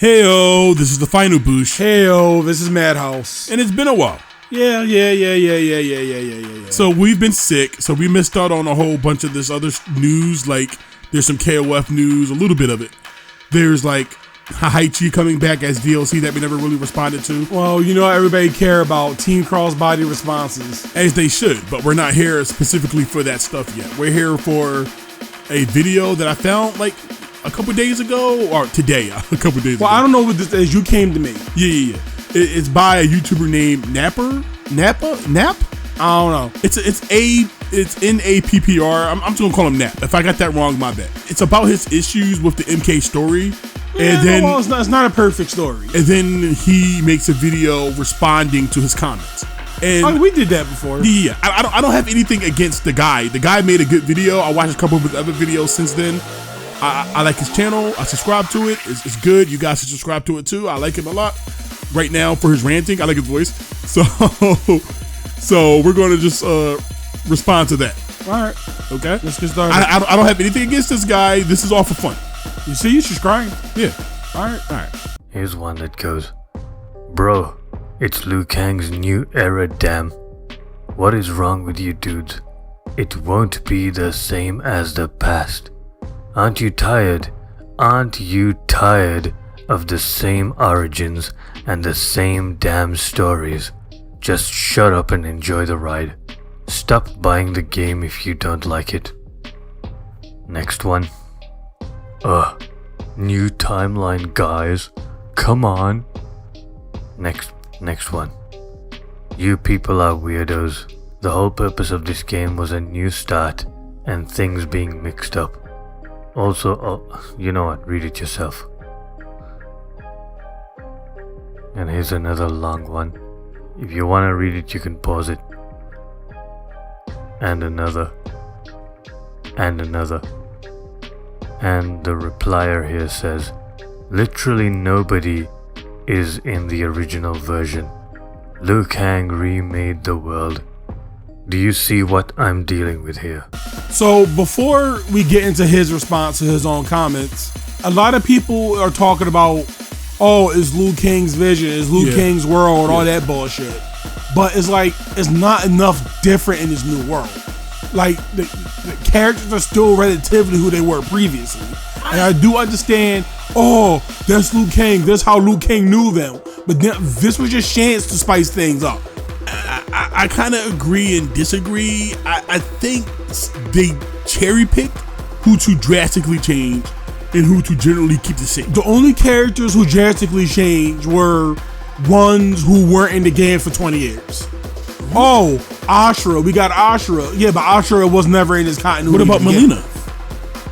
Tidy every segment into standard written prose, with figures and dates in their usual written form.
Heyo, this is the final boosh. Heyo, this is Madhouse. And it's been a while. Yeah. So we've been sick, so we missed out on a whole bunch of this other news. Like, there's some KOF news, a little bit of it. There's like Haichi coming back as DLC that we never really responded to. Well, you know everybody care about Team Crossbody responses. As they should, but we're not here specifically for that stuff yet. We're here for a video that I found like a couple days ago, or today, a couple days ago. Well, I don't know what this is. You came to me. Yeah. It's by a YouTuber named Nap? I don't know. It's NAPPR. I'm just gonna call him Nap. If I got that wrong, my bad. It's about his issues with the MK story. Yeah, and then it's not a perfect story. And then he makes a video responding to his comments. And we did that before. Yeah, I don't have anything against the guy. The guy made a good video. I watched a couple of his other videos since then. I like his channel. I subscribe to it. It's good. You guys should subscribe to it too. I like him a lot. Right now for his ranting, I like his voice. So we're going to just respond to that. All right. Okay. Let's get started. I don't have anything against this guy. This is all for fun. You see, you subscribe. Yeah. All right. Here's one that goes, Bro, it's Liu Kang's new era, damn. What is wrong with you dudes? It won't be the same as the past. Aren't you tired? Aren't you tired of the same origins and the same damn stories? Just shut up and enjoy the ride. Stop buying the game if you don't like it. Next one. New timeline, guys. Come on. Next one. You people are weirdos. The whole purpose of this game was a new start and things being mixed up. Also, you know what, read it yourself. And here's another long one. If you want to read it, you can pause it. And another. And another. And the replier here says, literally nobody is in the original version. Liu Kang remade the world. Do you see what I'm dealing with here? So before we get into his response to his own comments, a lot of people are talking about, it's Liu Kang's vision, it's Liu Kang's world, all that bullshit. But it's like, it's not enough different in this new world. Like, the characters are still relatively who they were previously. And I do understand, that's Liu Kang, that's how Liu Kang knew them. But then, this was just chance to spice things up. I kind of agree and disagree. I think they cherry picked who to drastically change and who to generally keep the same. The only characters who drastically changed were ones who weren't in the game for 20 years. Ashura. We got Ashura. Yeah, but Ashura was never in his continuity. What about Melina?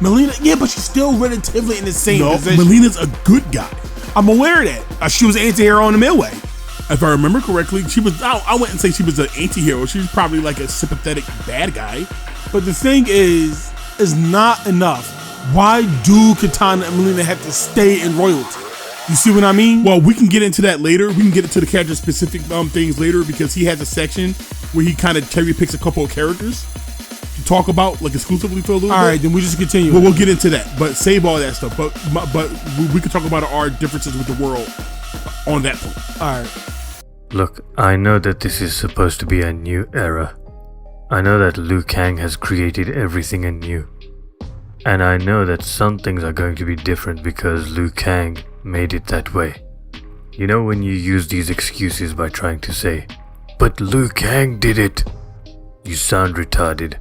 Melina, yeah, but she's still relatively in the same position. Melina's a good guy. I'm aware of that. She was an anti-hero in the Midway. If I remember correctly, she was. I wouldn't say she was an anti-hero. She was probably like a sympathetic bad guy. But the thing is not enough. Why do Katana and Melina have to stay in royalty? You see what I mean? Well, we can get into that later. We can get into the character specific things later, because he has a section where he kind of cherry picks a couple of characters to talk about, like, exclusively for a little bit. All right, then we just continue. Well, we'll get into that, but save all that stuff. But we can talk about our differences with the world on that point. All right. Look, I know that this is supposed to be a new era. I know that Liu Kang has created everything anew. And I know that some things are going to be different because Liu Kang made it that way. You know when you use these excuses by trying to say, but Liu Kang did it. You sound retarded.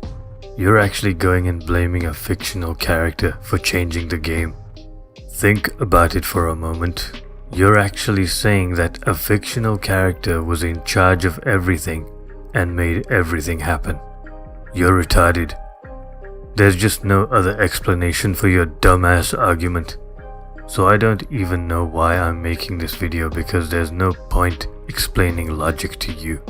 You're actually going and blaming a fictional character for changing the game. Think about it for a moment. You're actually saying that a fictional character was in charge of everything and made everything happen. You're retarded. There's just no other explanation for your dumbass argument. So I don't even know why I'm making this video, because there's no point explaining logic to you.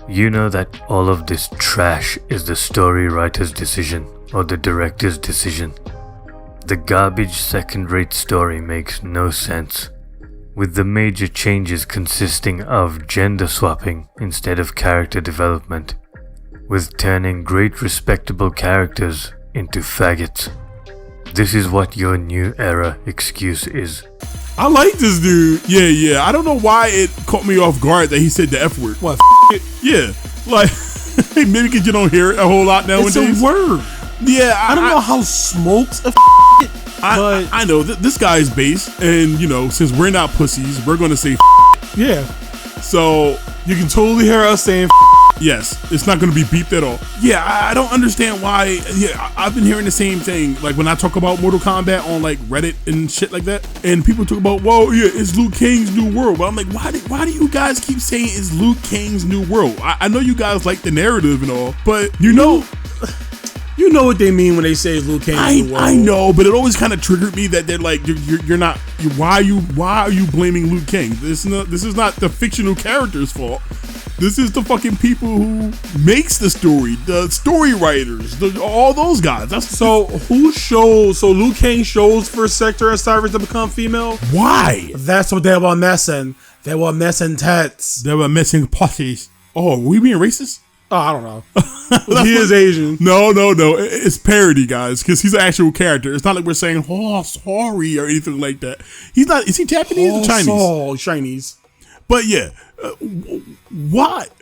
You know that all of this trash is the story writer's decision or the director's decision. The garbage second-rate story makes no sense, with the major changes consisting of gender swapping instead of character development, with turning great respectable characters into faggots. This is what your new era excuse is. I like this dude. Yeah. I don't know why it caught me off guard that he said the F word. What? Yeah, like maybe because you don't hear it a whole lot nowadays. It's a word. Yeah, I don't know how smokes a but I know this guy is base, and since we're not pussies, we're gonna say yeah. So You can totally hear us saying yes, it's not gonna be beeped at all. Yeah, I don't understand why. Yeah, I've been hearing the same thing. Like when I talk about Mortal Kombat on like Reddit and shit like that, and people talk about, well, yeah, it's Liu Kang's new world. But I'm like, why do you guys keep saying it's Liu Kang's new world? I know you guys like the narrative and all, but you know what they mean when they say it's Liu Kang's new world. I know, but it always kind of triggered me that they're like, you're not. Why are you blaming Liu Kang? This is not the fictional character's fault. This is the fucking people who makes the story, the story writers, all those guys. So Liu Kang shows for Sector and Cyrus to become female? Why? That's what they were messing. They were messing tats. They were missing pussies. Oh, were we being racist? Oh, I don't know. He is Asian. No. It's parody, guys, because he's an actual character. It's not like we're saying, oh, sorry, or anything like that. He's not. Is he Japanese or Chinese? Oh, Chinese. But yeah, what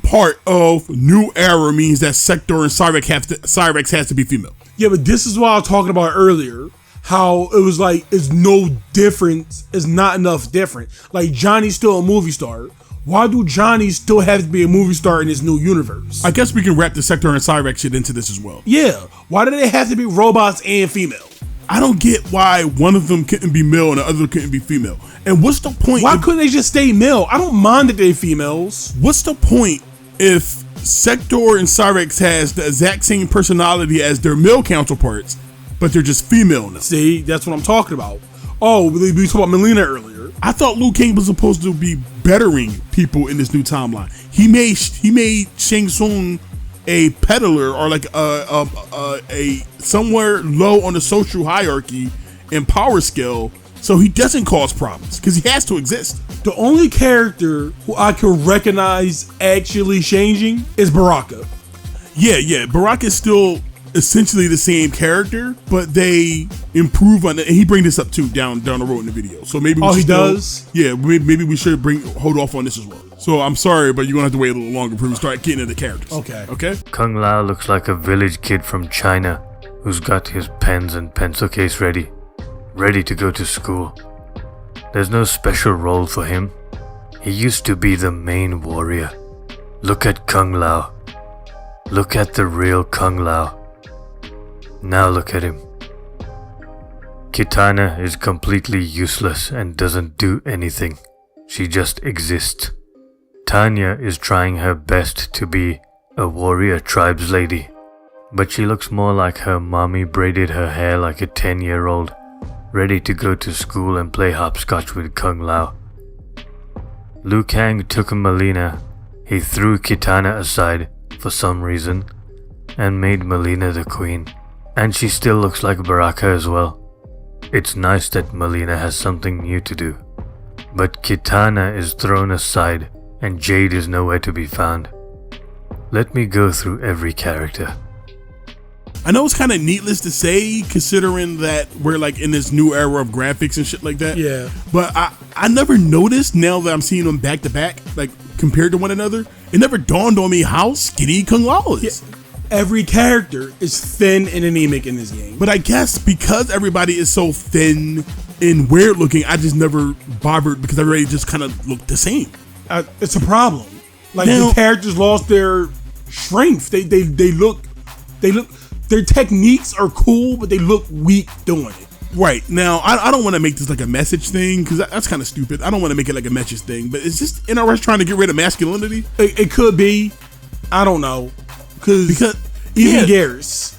part of New Era means that Sector and Cyrex has to be female? Yeah, but this is what I was talking about earlier. How it was like, it's no difference. It's not enough different. Like, Johnny's still a movie star. Why do Johnny still have to be a movie star in this new universe? I guess we can wrap the Sector and Cyrex shit into this as well. Yeah. Why do they have to be robots and female? I don't get why one of them couldn't be male and the other couldn't be female. And what's the point? Why couldn't they just stay male? I don't mind that they're females. What's the point if Sector and Cyrex has the exact same personality as their male counterparts, but they're just female now? See, that's what I'm talking about. Oh, we talked about Melina earlier. I thought Liu Kang was supposed to be bettering people in this new timeline. He made Shang Tsung a peddler or like a somewhere low on the social hierarchy and power scale, so he doesn't cause problems because he has to exist. The only character who I can recognize actually changing is Baraka. Yeah. Baraka is still essentially the same character, but they improve on it. And he brings this up too down the road in the video. So maybe he does? Yeah, maybe we should hold off on this as well. So I'm sorry, but you're gonna have to wait a little longer before we start getting into the characters. Okay. Kung Lao looks like a village kid from China who's got his pens and pencil case ready to go to school. There's no special role for him. He used to be the main warrior. Look at Kung Lao. Look at the real Kung Lao. Now look at him. Kitana is completely useless and doesn't do anything. She just exists. Tanya is trying her best to be a warrior tribes lady, but she looks more like her mommy braided her hair like a 10-year-old, ready to go to school and play hopscotch with Kung Lao. Liu Kang took Melina. He threw Kitana aside for some reason and made Melina the queen. And she still looks like Baraka as well. It's nice that Melina has something new to do. But Kitana is thrown aside and Jade is nowhere to be found. Let me go through every character. I know it's kind of needless to say considering that we're like in this new era of graphics and shit like that. Yeah. But I never noticed, now that I'm seeing them back to back, like compared to one another, it never dawned on me how skinny Kung Lao is. Yeah. Every character is thin and anemic in this game. But I guess because everybody is so thin and weird looking, I just never bothered because everybody just kind of looked the same. It's a problem. Like now, the characters lost their strength. They look, their techniques are cool, but they look weak doing it. Right. Now, I don't want to make this like a message thing because that's kind of stupid. I don't want to make it like a message thing, but it's just NRS trying to get rid of masculinity. It could be. I don't know. Because even Garrus,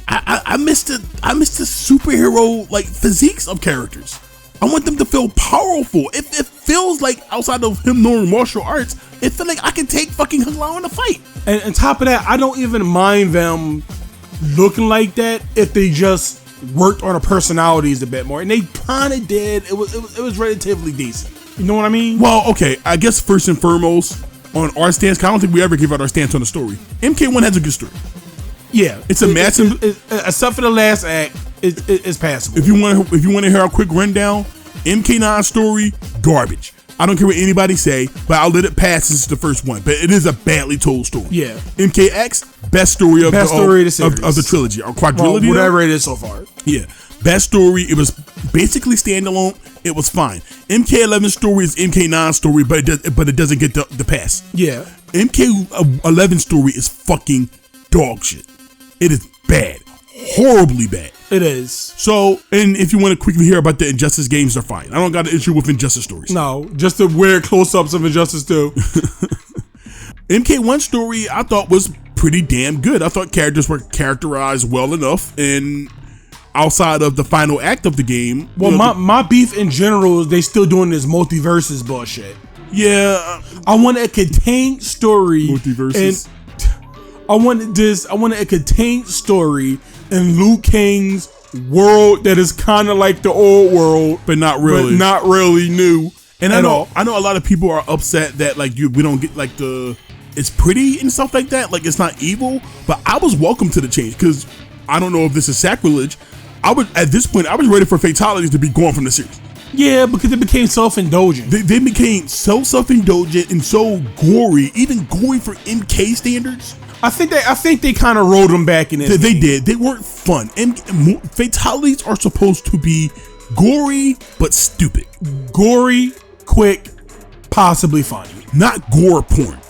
I miss the superhero like physiques of characters. I want them to feel powerful. It feels like outside of him knowing martial arts, it feels like I can take fucking Kung Lao in a fight. And on top of that, I don't even mind them looking like that if they just worked on their personalities a bit more. And they kind of did. It was relatively decent. You know what I mean? Well, okay. I guess first and foremost, on our stance, I don't think we ever give out our stance on the story. MK1 has a good story. Yeah, it's a massive. Except for the last act, it's passable. If you want to hear a quick rundown, MK9 story, garbage. I don't care what anybody say, but I'll let it pass. This is the first one, but it is a badly told story. Yeah. MKX, best story of the series. Of the trilogy or quadrilogy, well, whatever it is so far. Yeah, best story. It was basically standalone. It was fine. MK11 story is MK9 story, but it doesn't get the pass. Yeah. MK11 story is fucking dog shit. It is bad, horribly bad. It is. So, and if you want to quickly hear about the Injustice games, they're fine. I don't got an issue with Injustice stories. No, just the weird close-ups of Injustice 2. MK1 story I thought was pretty damn good. I thought characters were characterized well enough, and outside of the final act of the game. Well, my beef in general is they still doing this multiverses bullshit. Yeah, I want a contained story. Multiverses. I wanted a contained story in Liu Kang's world that is kind of like the old world, but not really new. And I know a lot of people are upset that like we don't get like it's pretty and stuff like that. Like it's not evil, but I was welcome to the change because I don't know if this is sacrilege. At this point I was ready for fatalities to be gone from the series. Yeah, because it became self-indulgent. They became so self-indulgent and so gory, even gory for MK standards. I think they kind of rolled them back in this. They did. They weren't fun. And fatalities are supposed to be gory but stupid. Gory, quick, possibly funny. Not gore porn.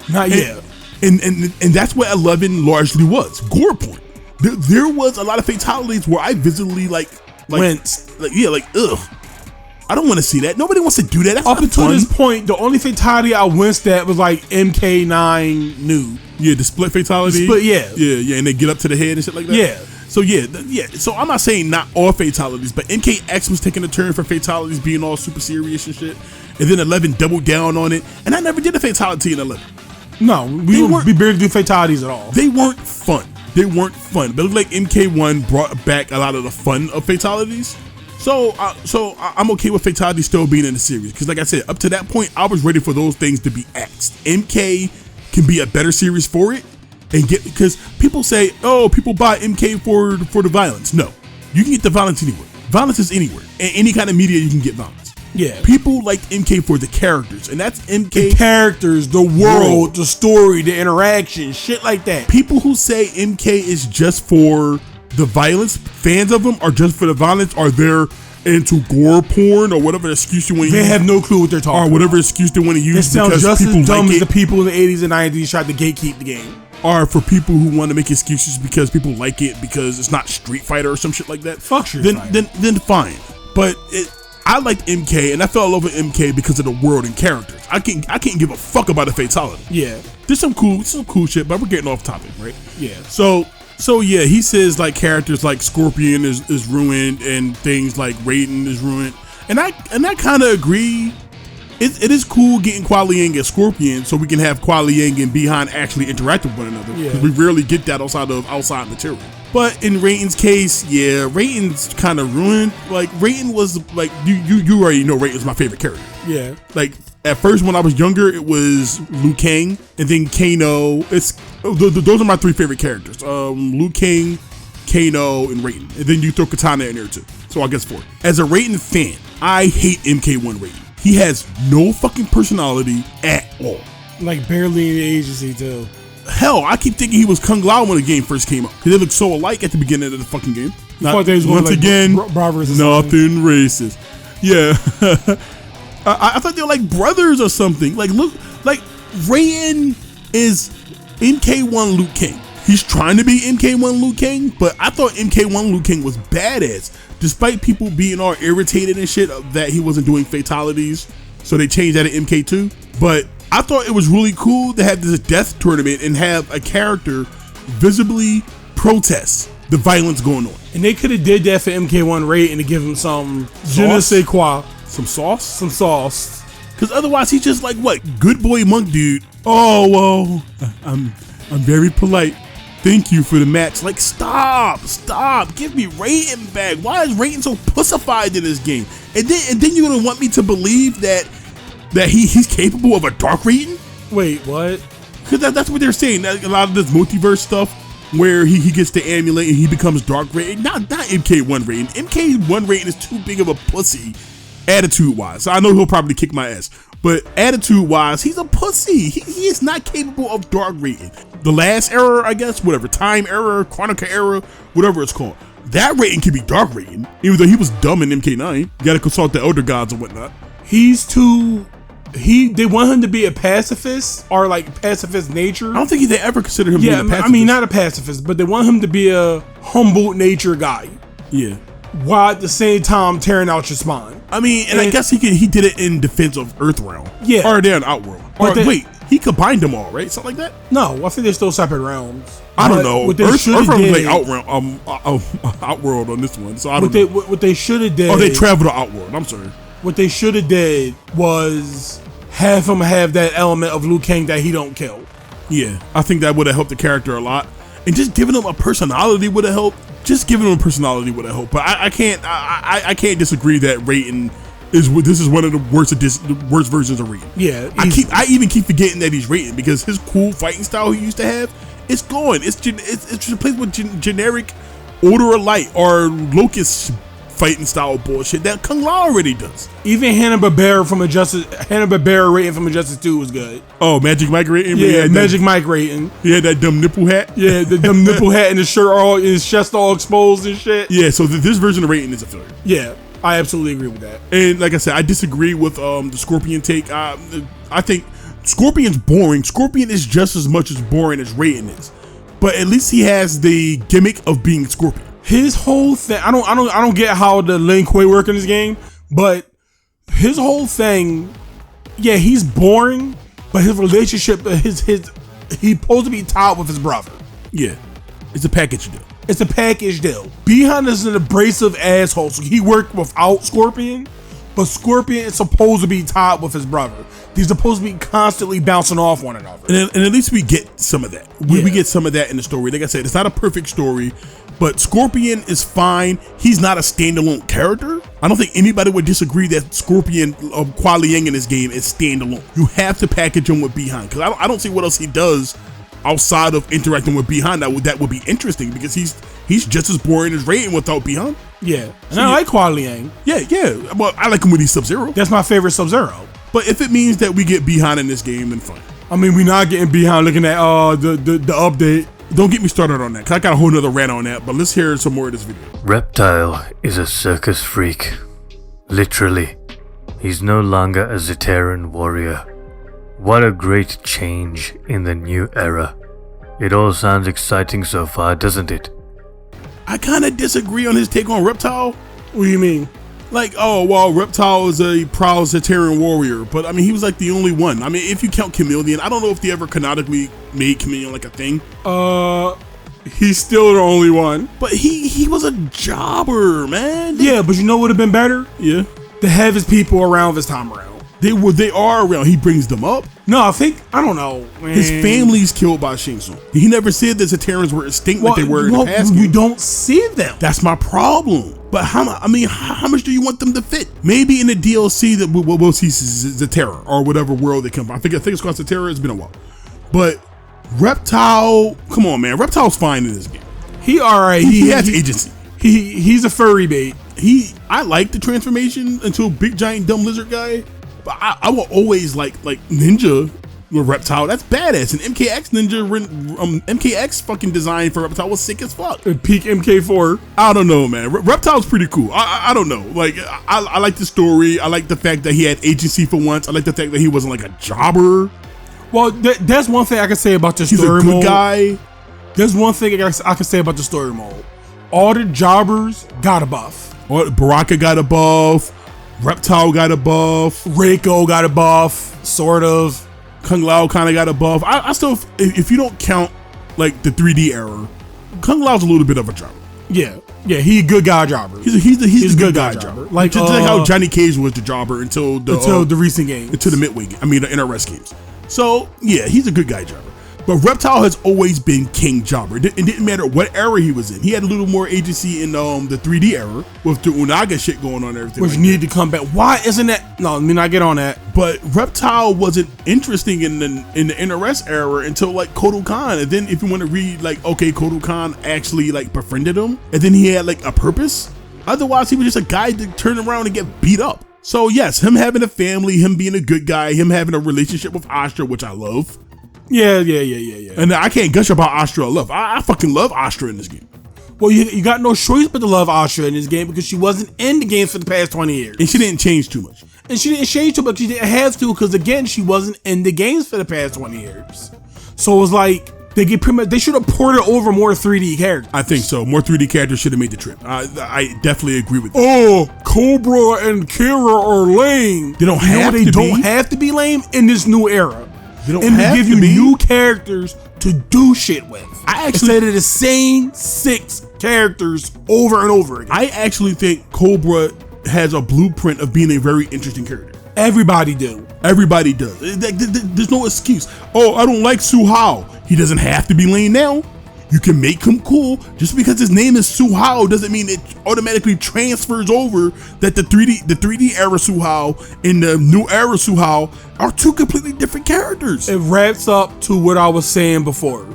Not yet. And that's what 11 largely was. Gore porn. There was a lot of fatalities where I visibly winced. Ugh. I don't want to see that. Nobody wants to do that. That's up until fun. this point, the only fatality I winced at was like MK9 new. Yeah, the split fatality. Yeah, and they get up to the head and shit like that. Yeah. So So I'm not saying not all fatalities, but MKX was taking a turn for fatalities being all super serious and shit. And then 11 doubled down on it, and I never did a fatality in 11. No, we barely do fatalities at all. They weren't fun. But it looked like MK1 brought back a lot of the fun of fatalities. So I'm okay with fatalities still being in the series because, like I said, up to that point, I was ready for those things to be axed. MK can be a better series for it, and because people say, oh, people buy MK for the violence. No, you can get the violence anywhere. Violence is anywhere. In any kind of media, you can get violence. Yeah, people like MK for the characters, and that's MK. The characters, the world, the story, the interaction, shit like that. People who say MK is just for the violence, fans of them are just for the violence, are they're into gore porn or whatever excuse you want to use. They have no clue what they're talking about. Or whatever excuse they want to use. It sounds just as dumb as the people in the 80s and 90s tried to gatekeep the game. Or for people who want to make excuses because people like it because it's not Street Fighter or some shit like that. Fuck Street Fighter. Then fine. But I liked MK and I fell in love with MK because of the world and characters. I can't give a fuck about a fatality. Yeah. There's some cool shit, but we're getting off topic, right? Yeah. So yeah, he says like characters like Scorpion is ruined and things like Raiden is ruined, and I kind of agree. It is cool getting Kuai Liang and Scorpion so we can have Kuai Liang and Bi-Han actually interact with one another because we rarely get that outside material. But in Raiden's case, yeah, Raiden's kind of ruined. Like Raiden was like you already know Raiden's my favorite character. Yeah, like. At first, when I was younger, it was Liu Kang, and then Kano. Those are my three favorite characters: Liu Kang, Kano, and Raiden. And then you throw Katana in there too. So I guess 4. As a Raiden fan, I hate MK1 Raiden. He has no fucking personality at all. Like barely in the agency too. Hell, I keep thinking he was Kung Lao when the game first came out because they looked so alike at the beginning of the fucking game. Once again, nothing racist. Yeah. I thought they were like brothers or something. Like, look, like Raiden is MK1 Liu Kang. He's trying to be MK1 Liu Kang, but I thought MK1 Liu Kang was badass, despite people being all irritated and shit that he wasn't doing fatalities. So they changed that to MK2. But I thought it was really cool to have this death tournament and have a character visibly protest the violence going on. And they could have did that for MK1 Raiden to give him some je ne sais quoi. Some sauce? Some sauce. Because otherwise he's just like, what, good boy monk dude. Oh, well, I'm very polite. Thank you for the match. Like, stop. Give me Raiden back. Why is Raiden so pussified in this game? And then you're going to want me to believe that he's capable of a dark Raiden? Wait, what? Because that's what they're saying. A lot of this multiverse stuff, where he gets the amulet and he becomes Dark Rating. Not MK1 Rating. MK1 Rating is too big of a pussy attitude-wise. So I know he'll probably kick my ass. But attitude-wise, he's a pussy. He is not capable of Dark Rating. The last era, I guess, whatever, Time era, Chronica era, whatever it's called. That rating can be Dark Rating, even though he was dumb in MK9. You gotta consult the Elder Gods and whatnot. They want him to be a pacifist or like pacifist nature. I don't think they ever considered him being a pacifist. I mean, not a pacifist, but they want him to be a humble nature guy. Yeah. While at the same time tearing out your spine. I mean, and I guess he did it in defense of Earthrealm. Yeah. Or then Outworld. Wait, he combined them all, right? Something like that? No, I think they're still separate realms. I don't know. Earthrealm was like Outworld on this one, so I don't know. What they should have did. Oh, they traveled to Outworld. I'm sorry. What they should have did was have him have that element of Liu Kang that he don't kill. Yeah, I think that would have helped the character a lot, and just giving him a personality would have helped. But I can't disagree that Raiden this is one of the worst versions of Raiden. Yeah, I even keep forgetting that he's Raiden because his cool fighting style he used to have, it's gone. It's replaced with generic Order of Light or Locust fighting style bullshit that Kung Lao already does. Even Hanna-Barbera rating from Injustice 2 was good. Oh, Magic Mike rating? Yeah, Magic Mike rating. He had that dumb nipple hat? Yeah, the dumb nipple hat and his shirt his chest all exposed and shit. Yeah, so this version of Raiden is a failure. Yeah, I absolutely agree with that. And like I said, I disagree with the Scorpion take. I think Scorpion's boring. Scorpion is just as much as boring as Raiden is. But at least he has the gimmick of being Scorpion. His whole thing, I don't get how the Lin Kuei work in this game, but his whole thing, yeah, he's boring, but his relationship, he's supposed to be tied with his brother. Yeah, it's a package deal. It's a package deal. Bi-Han is an abrasive asshole, so he worked without Scorpion, but Scorpion is supposed to be tied with his brother. They're supposed to be constantly bouncing off one another. And at least we get some of that. We get some of that in the story. Like I said, it's not a perfect story, but Scorpion is fine. He's not a standalone character. I don't think anybody would disagree that Scorpion of Kuai Liang in this game is standalone. You have to package him with Bi-Han because I don't see what else he does outside of interacting with Bi-Han that would be interesting because he's just as boring as Raiden without Bi-Han. Yeah, and I like Kuai Liang. Yeah. Well, I like him when he's Sub-Zero. That's my favorite Sub-Zero. But if it means that we get Bi-Han in this game, then fine. I mean, we're not getting Bi-Han looking at the update. Don't get me started on that, because I got a whole nother rant on that, but let's hear some more of this video. Reptile is a circus freak. Literally. He's no longer a Zaterran warrior. What a great change in the new era. It all sounds exciting so far, doesn't it? I kind of disagree on his take on Reptile. What do you mean? Like, oh, well, Reptile is a proud Zaterran warrior, but I mean, he was like the only one. I mean, if you count Chameleon, I don't know if they ever canonically made Chameleon like a thing. He's still the only one. But he was a jobber, man. Yeah, but you know what would have been better? Yeah. To have his people around this time around. They are around. He brings them up. No, I don't know, man. His family's killed by Shang Tsung. He never said that Zaterrans were extinct like they were in the past. You don't see them. That's my problem. But how much do you want them to fit? Maybe in the DLC that we'll see Zaterra or whatever world they come from. I think it's called Zaterra. It's been a while. But Reptile, come on, man. Reptile's fine in this game. He alright. He has agency. He's a furry bait. I like the transformation into big giant dumb lizard guy. But I will always like Ninja with Reptile. That's badass. And MKX Ninja, MKX fucking design for Reptile was sick as fuck. Peak MK4. I don't know, man. Reptile's pretty cool. I don't know. Like, I like the story. I like the fact that he had agency for once. I like the fact that he wasn't like a jobber. Well, that's one thing I can say about the story mode. He's a good guy. There's one thing I can say about the story mode. All the jobbers got a buff. Baraka got a buff. Reptile got a buff. Reiko got a buff, sort of. Kung Lao kind of got a buff. I still, if you don't count like the 3D era, Kung Lao's a little bit of a jobber. Yeah, he a good guy jobber. He's a good guy jobber. Like just like how Johnny Cage was the jobber until the recent game, until the Midway game. I mean the NRS games. So yeah, he's a good guy jobber. But Reptile has always been King Jobber. It didn't matter what era he was in. He had a little more agency in the 3D era with the Unaga shit going on and everything. Which needed to come back. Why isn't that? No, let me not get on that. But Reptile wasn't interesting in the NRS era until like Kodokan. And then if you want to read like, okay, Kodokan actually like befriended him, and then he had like a purpose. Otherwise, he was just a guy that turned around and get beat up. So yes, him having a family, him being a good guy, him having a relationship with Astra, which I love. Yeah. And I can't gush about Astra I love. I fucking love Astra in this game. Well, you got no choice but to love Astra in this game because she wasn't in the games for the past 20 years. And she didn't change too much. And she didn't change too much. She didn't have to because, again, she wasn't in the games for the past 20 years. So it was like, they should have ported over more 3D characters. I think so. More 3D characters should have made the trip. I definitely agree with that. Oh, Cobra and Kira are lame. They don't have to be. They don't have to be lame in this new era. They don't and have to give you new characters to do shit with. Instead of the same 6 characters over and over again. I actually think Cobra has a blueprint of being a very interesting character. Everybody do. Everybody does. There's no excuse. Oh, I don't like Suhao. He doesn't have to be lame now. You can make him cool. Just because his name is Suhao doesn't mean it automatically transfers over that the 3D era Suhao and the new era Suhao are 2 completely different characters. It wraps up to what I was saying before.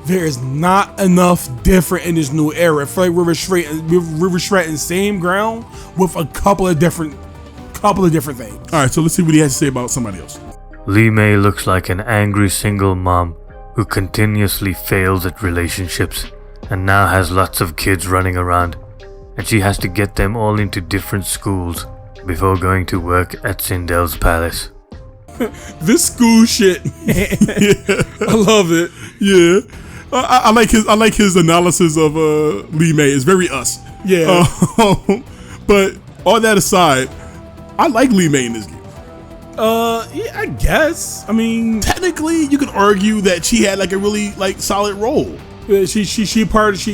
There is not enough different in this new era. I feel like we're restraining same ground with a couple of different things. All right, so let's see what he has to say about somebody else. Li Mei looks like an angry single mom who continuously fails at relationships and now has lots of kids running around, and she has to get them all into different schools before going to work at Sindel's palace. This school shit, man. I love it. Yeah. I like his analysis of Li Mei. It's very us. Yeah. But all that aside, I like Li Mei in this game. Yeah, I guess. I mean, technically, you could argue that she had like a really like solid role. I think she's supposed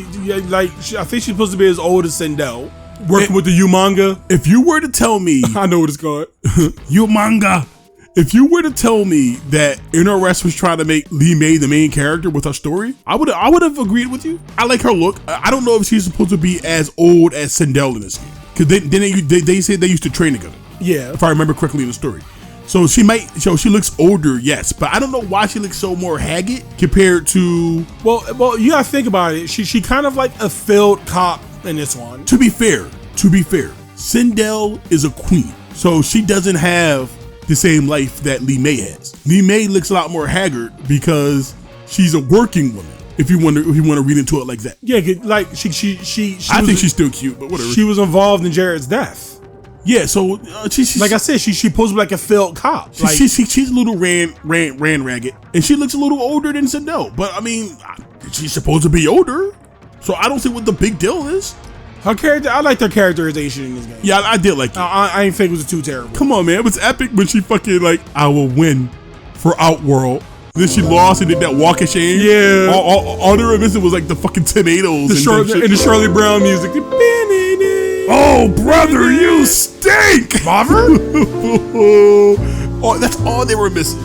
to be as old as Sindel, working with the U manga. If you were to tell me, I know what it's called, U manga. If you were to tell me that NRS was trying to make Li Mei the main character with her story, I would have agreed with you. I like her look. I don't know if she's supposed to be as old as Sindel in this game, because they said they used to train together. Yeah, if I remember correctly in the story. So she looks older, yes, but I don't know why she looks so more haggard compared to. Well, you gotta think about it. She kind of like a failed cop in this one. To be fair, Sindel is a queen, so she doesn't have the same life that Li Mei has. Li Mei looks a lot more haggard because she's a working woman. If you want to read into it like that. Yeah, like she I think she's still cute, but whatever. She was involved in Jared's death. Yeah, so she's like I said, she posed like a failed cop. She's a little ran ragged, and she looks a little older than Sindel. But I mean, she's supposed to be older, so I don't see what the big deal is. Her character, I liked her characterization in this game. Yeah, I did like it. I didn't think it was too terrible. Come on, man, it was epic when she fucking like, I will win for Outworld. Then she lost and did that walk of shame. Yeah. All they were missing was like the fucking tomatoes and the Shirley Brown music. Oh, brother, you stink! Marvin? Oh, that's all they were missing.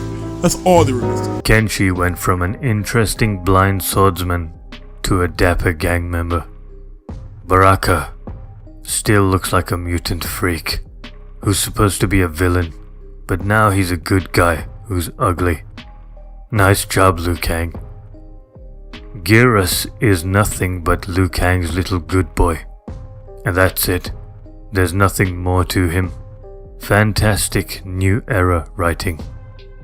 Kenshi went from an interesting blind swordsman to a dapper gang member. Baraka still looks like a mutant freak who's supposed to be a villain, but now he's a good guy who's ugly. Nice job, Liu Kang. Geras is nothing but Liu Kang's little good boy. And that's it. There's nothing more to him. Fantastic new era writing.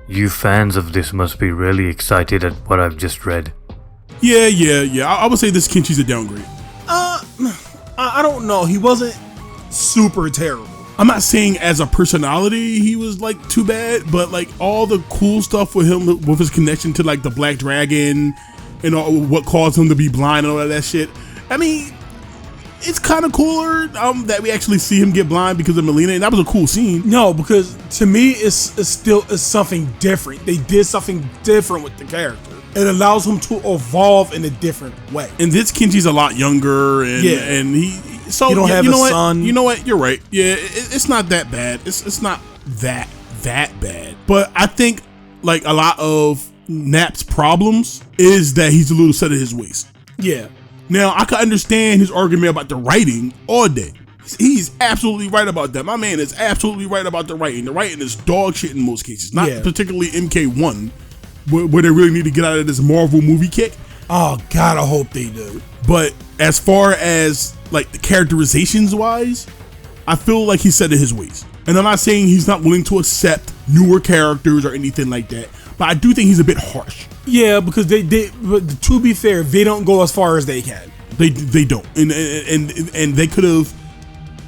You fans of this must be really excited at what I've just read. Yeah. I would say this Kenshi's a downgrade. I don't know. He wasn't super terrible. I'm not saying as a personality he was like too bad, but like all the cool stuff with him, with his connection to like the Black Dragon and all what caused him to be blind and all of that shit. I mean, it's kind of cooler that we actually see him get blind because of Melina, and that was a cool scene. No, because to me, it's still something different. They did something different with the character. It allows him to evolve in a different way. And this Kenshi's a lot younger, and he you don't have a son. You know what? You're right. Yeah, it's not that bad. It's not that bad. But I think like a lot of Nap's problems is that he's a little set in his ways. Yeah. Now, I can understand his argument about the writing all day. He's absolutely right about that. My man is absolutely right about the writing. The writing is dog shit in most cases. Not particularly MK1, where they really need to get out of this Marvel movie kick. Oh, God, I hope they do. But as far as like the characterizations wise, I feel like he's set in his ways. And I'm not saying he's not willing to accept newer characters or anything like that, but I do think he's a bit harsh. Yeah, because but to be fair, they don't go as far as they can. They don't, and they could have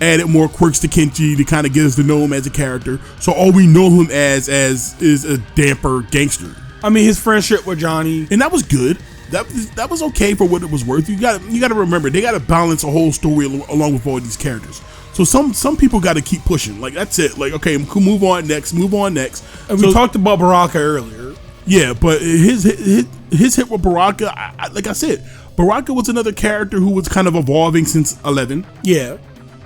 added more quirks to Kenshi to kind of get us to know him as a character. So all we know him as is a damper gangster. I mean, his friendship with Johnny, and that was good. That was okay for what it was worth. You got to remember, they got to balance a whole story along with all these characters. So some people got to keep pushing. Like, that's it. Like, okay, move on next. And we talked about Baraka earlier. Yeah, but his hit with Baraka, like I said, Baraka was another character who was kind of evolving since 11. Yeah.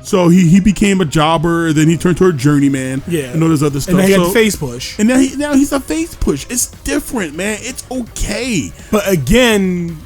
So he became a jobber, then he turned to a journeyman. Yeah. And all this other stuff. And then he got the face push. And now he's a face push. It's different, man. It's okay. But again,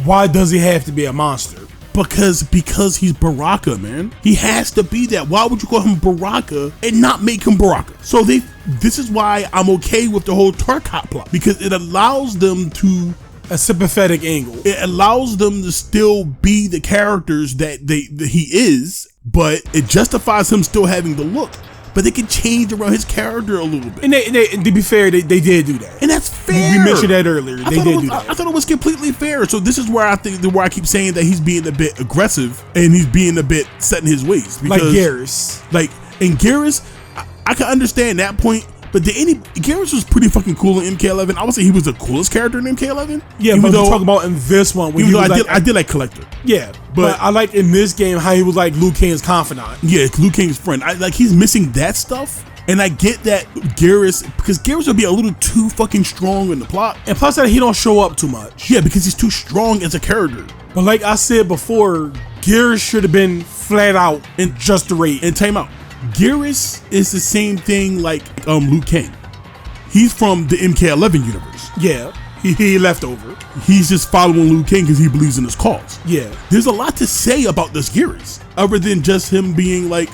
why does he have to be a monster? Because he's Baraka, man. He has to be that. Why would you call him Baraka and not make him Baraka? So this is why I'm okay with the whole Turcotte plot, because it allows them to a sympathetic angle. It allows them to still be the characters that he is, but it justifies him still having the look. But they can change around his character a little bit. And to be fair, they did do that. And that's fair. We mentioned that earlier. They did do that. I thought it was completely fair. So this is where I keep saying that he's being a bit aggressive and he's being a bit set in his ways. Because, like Garrus. And Garrus, I can understand that point. But Garrus was pretty fucking cool in MK11. I would say he was the coolest character in MK11. Yeah, but we're talking about in this one. I did like Collector. Yeah, but I like in this game how he was like Liu Kang's confidant. Yeah, Liu Kang's friend. He's missing that stuff. And I get that Garrus, because Garrus would be a little too fucking strong in the plot. And plus that he don't show up too much. Yeah, because he's too strong as a character. But like I said before, Garrus should have been flat out in just the rate. And time out. Garrus is the same thing like Liu Kang. He's from the MK11 universe. Yeah, he left over. He's just following Liu Kang because he believes in his cause. Yeah. There's a lot to say about this Garrus, other than just him being like,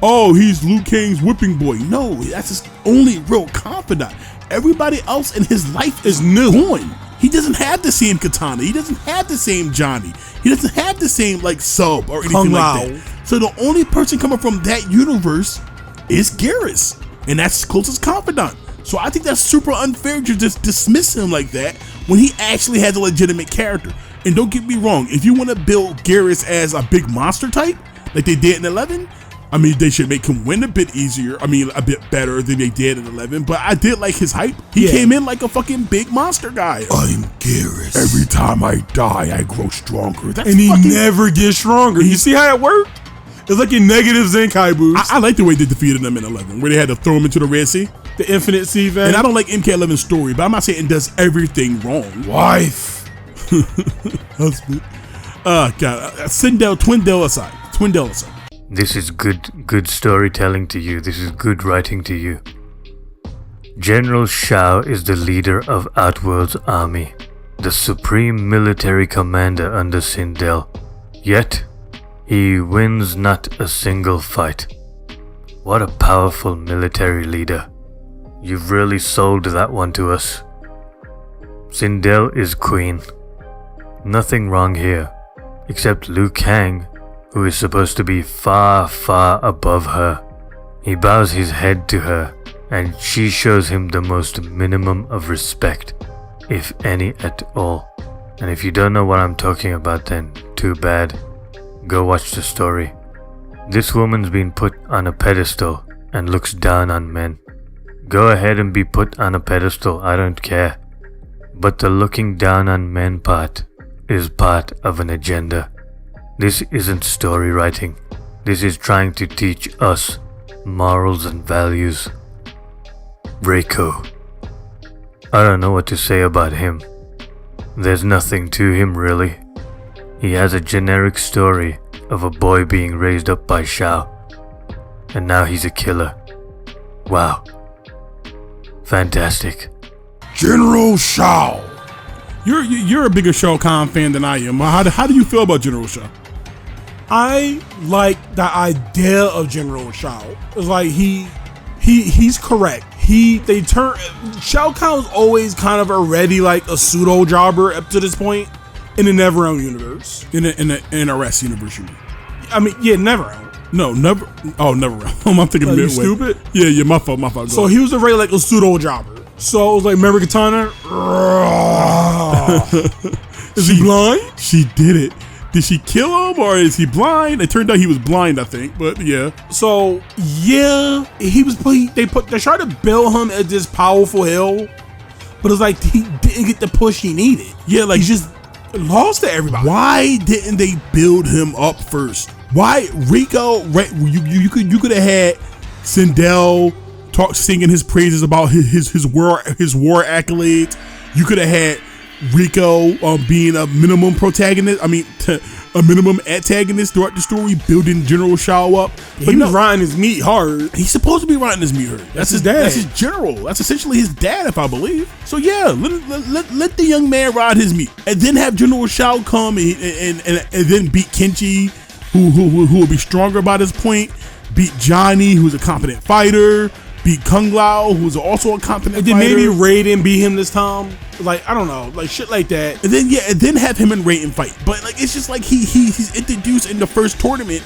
oh, he's Liu Kang's whipping boy. No, that's his only real confidant. Everybody else in his life is new. He doesn't have the same katana. He doesn't have the same Johnny. He doesn't have the same like sub or anything like that. So the only person coming from that universe is Garrus, and that's his closest confidant. So I think that's super unfair to just dismiss him like that when he actually has a legitimate character. And don't get me wrong, if you want to build Garrus as a big monster type, like they did in 11, I mean, they should make him win a bit easier. I mean, a bit better than they did in 11. But I did like his hype. He came in like a fucking big monster guy. I'm Garrus. Every time I die, I grow stronger. And he never gets stronger. You see how it worked? It's like in negative Zenkai boost. I like the way they defeated him in 11, where they had to throw him into the Red Sea. The Infinite Sea thing. And I don't like MK11's story, but I'm not saying it does everything wrong. Wife. Husband. God. Twindale aside. This is good storytelling to you. This is good writing to you. General Shao is the leader of Outworld's army, the supreme military commander under Sindel. Yet, he wins not a single fight. What a powerful military leader. You've really sold that one to us. Sindel is queen. Nothing wrong here, except Liu Kang, who is supposed to be far, far above her. He bows his head to her, and she shows him the most minimum of respect, if any at all. And if you don't know what I'm talking about, then too bad. Go watch the story. This woman's been put on a pedestal and looks down on men. Go ahead and be put on a pedestal, I don't care. But the looking down on men part is part of an agenda. This isn't story writing. This is trying to teach us morals and values. Reiko. I don't know what to say about him. There's nothing to him really. He has a generic story of a boy being raised up by Shao. And now he's a killer. Wow. Fantastic. General Shao. You're a bigger Shao Kahn fan than I am. How do you feel about General Shao? I like the idea of General Shao. It's like he's correct. Shao Kahn was always kind of already like a pseudo jobber up to this point in the NetherRealm universe. In the NRS universe, you mean? I mean, yeah, NetherRealm. No, never. Oh, NetherRealm. I'm thinking Midway. Stupid. Yeah, my fault. So he was already like a pseudo jobber. So it was like, remember Katana? Is he blind? She did it. Did she kill him or is he blind? It turned out he was blind, I think. But yeah. So yeah, he was. They tried to build him as this powerful heel, but it's like he didn't get the push he needed. Yeah, like he just lost to everybody. Why didn't they build him up first? Why Rico? You could have had Sindel singing his praises about his war accolades. You could have had Rico being a minimum protagonist. I mean, a minimum antagonist throughout the story, building General Shao up. But he was riding his meat hard. He's supposed to be riding his meat hard. That's his dad. That's his general. That's essentially his dad, if I believe. So yeah, let the young man ride his meat, and then have General Shao come and then beat Kenshi, who will be stronger by this point. Beat Johnny, who's a competent fighter. Beat Kung Lao, who's also a competent fighter. And then maybe Raiden beat him this time. Like, I don't know, like shit like that. And then have him and Raiden fight. But like, it's just like he's introduced in the first tournament,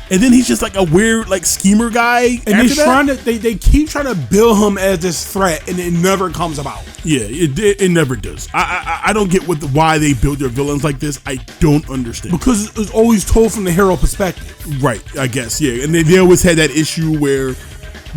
and then he's just like a weird like schemer guy. And they keep trying to build him as this threat, and it never comes about. Yeah, it never does. I don't get why they build their villains like this. I don't understand. Because it's always told from the hero perspective. Right, I guess, yeah. And they always had that issue where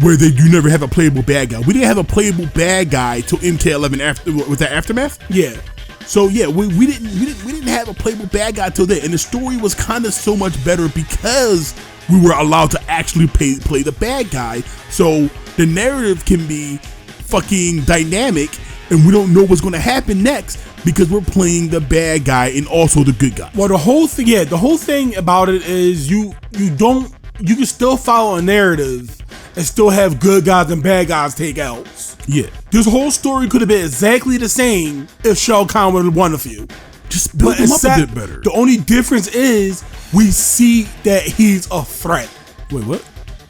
you never have a playable bad guy. We didn't have a playable bad guy till MK11 with that Aftermath. Yeah. So yeah, we didn't have a playable bad guy till then, and the story was kind of so much better because we were allowed to actually play the bad guy. So the narrative can be fucking dynamic, and we don't know what's going to happen next because we're playing the bad guy and also the good guy. Well, the whole thing about it is you can still follow a narrative and still have good guys and bad guys take outs. Yeah. This whole story could have been exactly the same if Shao Kahn would have won a few. Just build him up a bit better. The only difference is we see that he's a threat. Wait, what?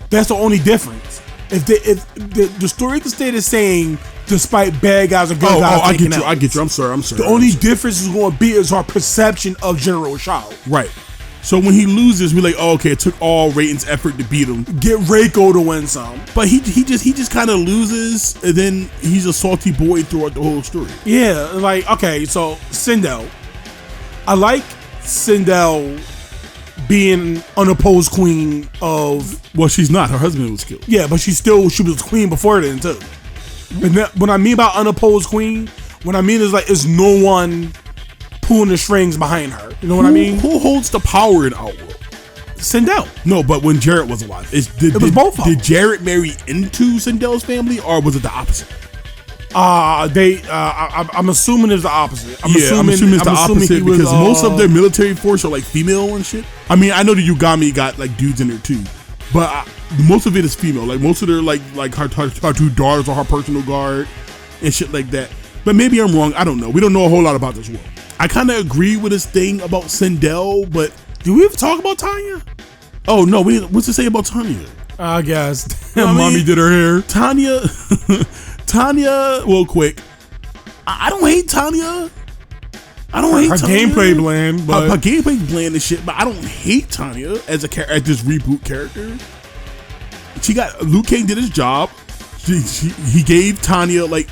That's the only difference. If the story can stay the same despite bad guys and good guys taking out. I get you. I'm sorry. The only difference is going to be is our perception of General Shao. Right. So when he loses, we're like, oh, okay, it took all Raiden's effort to beat him. Get Reiko to win some. But he just kind of loses, and then he's a salty boy throughout the whole story. Yeah, like, okay, so Sindel. I like Sindel being unopposed queen of... Well, she's not. Her husband was killed. Yeah, but she was queen before then, too. When I mean about unopposed queen, what I mean is like, it's no one pulling the strings behind her. You know what I mean? Who holds the power in Outworld? Sindel. No, but when Jarrett was alive, it was both of them. Did Jarrett marry into Sindel's family, or was it the opposite? I'm assuming it's the opposite. I'm assuming it's the opposite because most of their military force are like female and shit. I mean, I know the Yugami got like dudes in there too, but most of it is female. Like most of their like her two daughters are her personal guard and shit like that. But maybe I'm wrong. I don't know. We don't know a whole lot about this world. I kind of agree with this thing about Sindel, but do we ever talk about Tanya? Oh no, what's to say about Tanya? I guess Mommy did her hair. Tanya, real quick. I don't hate Tanya. I don't hate her Tanya. Gameplay bland, but her gameplay bland and shit. But I don't hate Tanya as this reboot character. She got Liu Kang did his job. He gave Tanya like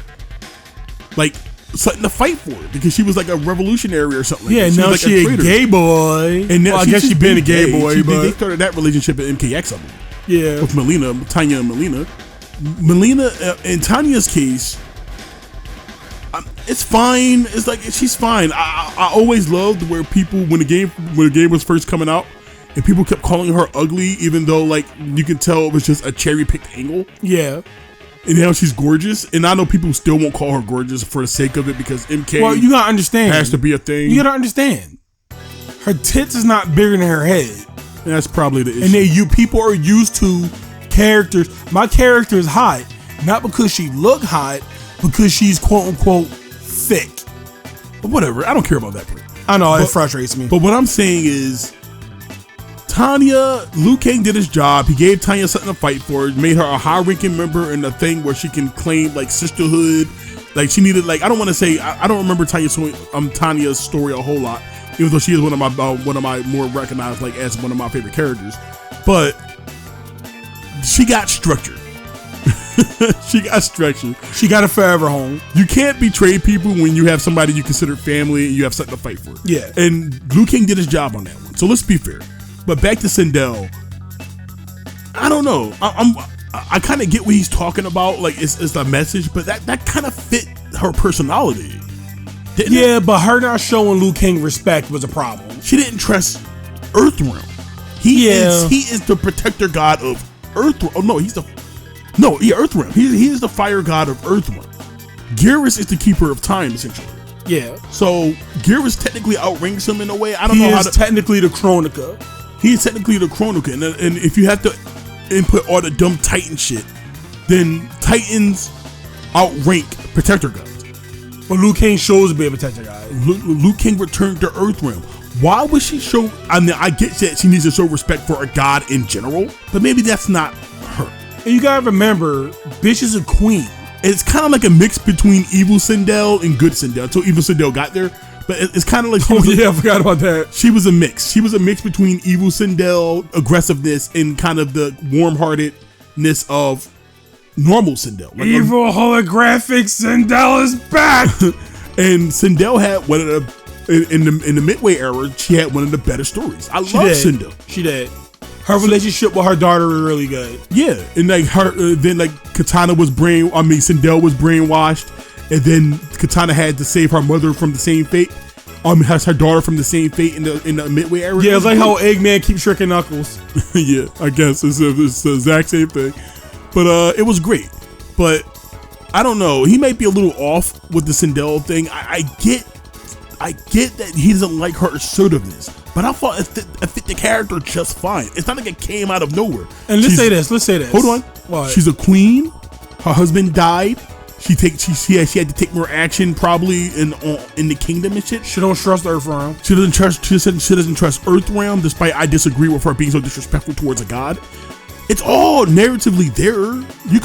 something to fight for because she was like a revolutionary or something. Yeah, now she's a gay boy. And now I guess she's been a gay boy. They started that relationship at MKX, I believe. Yeah, with Melina, Tanya and Melina. Melina, in Tanya's case, it's fine. It's like she's fine. I always loved where people when the game was first coming out, and people kept calling her ugly, even though like you could tell it was just a cherry picked angle. Yeah. And now she's gorgeous, and I know people still won't call her gorgeous for the sake of it because MK. Well, you gotta understand, has to be a thing. You gotta understand, her tits is not bigger than her head. And that's probably the issue. And people are used to characters. My character is hot, not because she look hot, because she's quote unquote thick. But whatever, I don't care about that part. I know, it frustrates me. But what I'm saying is, Liu Kang did his job. He gave Tanya something to fight for. Made her a high-ranking member in a thing where she can claim like sisterhood. Like she needed, like I don't want to say I don't remember Tanya's story a whole lot, even though she is one of my more recognized like as one of my favorite characters. But she got structure. She got structure. She got a forever home. You can't betray people when you have somebody you consider family and you have something to fight for. Yeah. And Liu Kang did his job on that one. So let's be fair. But back to Sindel. I don't know. I kind of get what he's talking about. Like it's a message, but that kind of fit her personality. Yeah, but her not showing Liu Kang respect was a problem. She didn't trust Earthrealm. He is the protector god of Earthrealm. Oh no, Earthrealm. He is the fire god of Earthrealm. Geras is the keeper of time, essentially. Yeah. So Geras technically outranks him in a way. I don't know how to. Technically the Chronica. He is technically the Chronica, and if you have to input all the dumb Titan shit, then Titans outrank protector gods. But Liu Kang shows to be a protector god. Liu Kang returned to Earthrealm. Why would she show? I mean, I get that she needs to show respect for a god in general, but maybe that's not her. And you gotta remember, bitch is a queen. It's kind of like a mix between evil Sindel and good Sindel until evil Sindel got there. But it's kind of like I forgot about that. She was a mix. She was a mix between evil Sindel, aggressiveness, and kind of the warm-heartedness of normal Sindel. Like evil holographic Sindel is back. And Sindel had one of the in the Midway era. She had one of the better stories. I love Sindel. She did. Her relationship with her daughter was really good. Yeah, and like then like Sindel was brainwashed. And then Katana had to save her mother from the same fate. Has her daughter from the same fate in the Midway era. Yeah, it's like how Eggman keeps tricking Knuckles. Yeah, I guess it's the exact same thing. But it was great. But I don't know. He might be a little off with the Sindel thing. I get that he doesn't like her assertiveness, but I thought it fit the character just fine. It's not like it came out of nowhere. And let's say this. Hold on. What? She's a queen. Her husband died. She had to take more action probably in the kingdom and shit. She don't trust Earthrealm. She doesn't trust Earthrealm, despite I disagree with her being so disrespectful towards a god. It's all narratively there.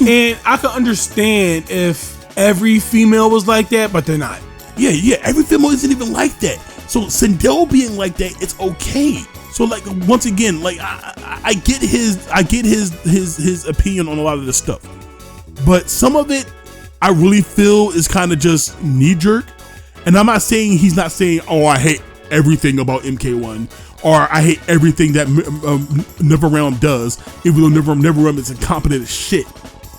And I can understand if every female was like that, but they're not. Yeah, every female isn't even like that. So Sindel being like that, it's okay. So like once again, like I get his opinion on a lot of this stuff, but some of it I really feel is kind of just knee-jerk. And I'm not saying he's not saying, oh, I hate everything about MK1 or I hate everything that NetherRealm does, even though NetherRealm is incompetent as shit.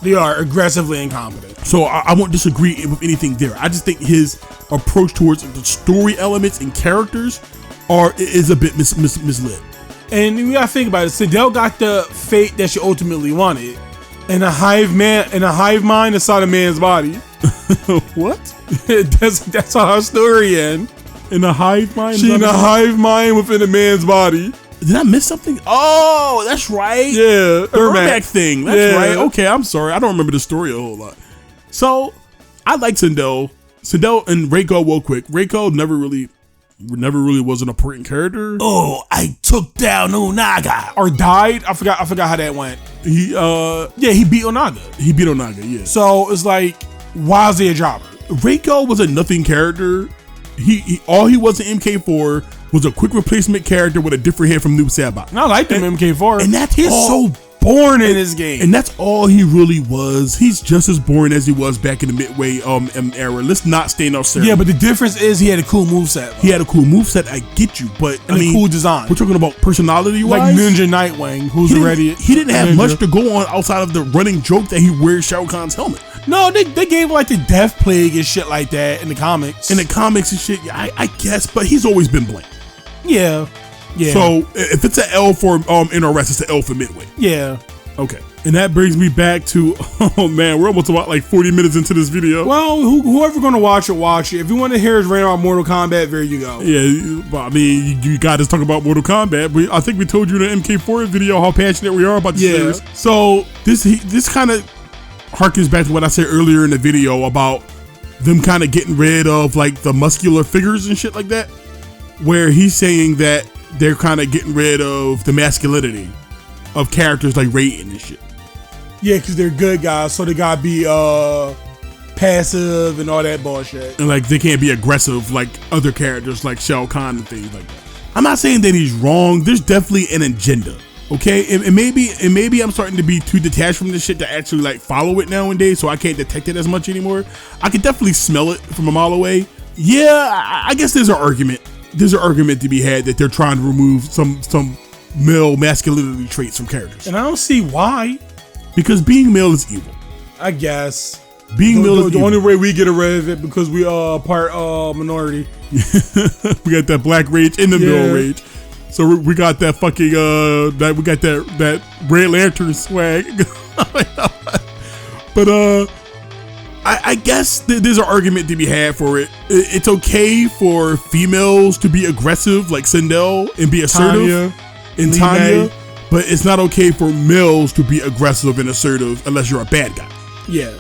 They are aggressively incompetent. So I won't disagree with anything there. I just think his approach towards the story elements and characters is a bit misled. And you gotta think about it. Sindel got the fate that she ultimately wanted. And a hive mind inside a man's body. What? That's how her story ends. In a hive mind? She in a hive mind within a man's body. Did I miss something? Oh, that's right. Yeah. The Ermac thing. That's right. Okay, I'm sorry. I don't remember the story a whole lot. So, I like Sindel. Sindel and Reiko real quick. Reiko never really was an important character. Oh, I took down Onaga. Or died. I forgot how that went. He beat Onaga. He beat Onaga, yeah. So it's like, why is he a jobber? Reiko was a nothing character. All he was in MK4 was a quick replacement character with a different head from Noob Saibot. And I like him in MK4. And that's so boring in this game. And that's all he really was. He's just as boring as he was back in the Midway era. Let's not stand off serious. Yeah, but the difference is he had a cool moveset. He had a cool moveset, I get you, but a cool design. We're talking about personality-wise. Like Ninja Nightwing, who's already he didn't have much to go on outside of the running joke that he wears Shao Kahn's helmet. No, they gave like the Death Plague and shit like that in the comics. In the comics and shit, I guess, but he's always been blank. Yeah. So if it's an L for NRS, it's an L for Midway. Yeah. Okay. And that brings me back to, oh man, we're almost about like 40 minutes into this video. Well, whoever gonna watch it, watch it. If you want to hear us rant about Mortal Kombat, there you go. Yeah, I mean, you got us talk about Mortal Kombat. I think we told you in the MK4 video how passionate we are about the series. So this kind of harkens back to what I said earlier in the video about them kind of getting rid of like the muscular figures and shit like that, where he's saying that they're kind of getting rid of the masculinity of characters like Raiden and shit. Yeah, because they're good guys, so they gotta be passive and all that bullshit. And like they can't be aggressive like other characters like Shao Kahn and things like that. I'm not saying that he's wrong. There's definitely an agenda. Okay, and maybe I'm starting to be too detached from this shit to actually like follow it nowadays, so I can't detect it as much anymore. I can definitely smell it from a mile away. Yeah, I guess there's an argument. There's an argument to be had that they're trying to remove some male masculinity traits from characters. And I don't see why. Because being male is evil. I guess. Being male is the evil. only way we get rid of it because we are part minority. We got that black rage and the male rage. So we got that fucking we got that Red Lantern swag. But I guess there's an argument to be had for it. It's okay for females to be aggressive like Sindel and be assertive Tanya, but it's not okay for males to be aggressive and assertive unless you're a bad guy. Yeah.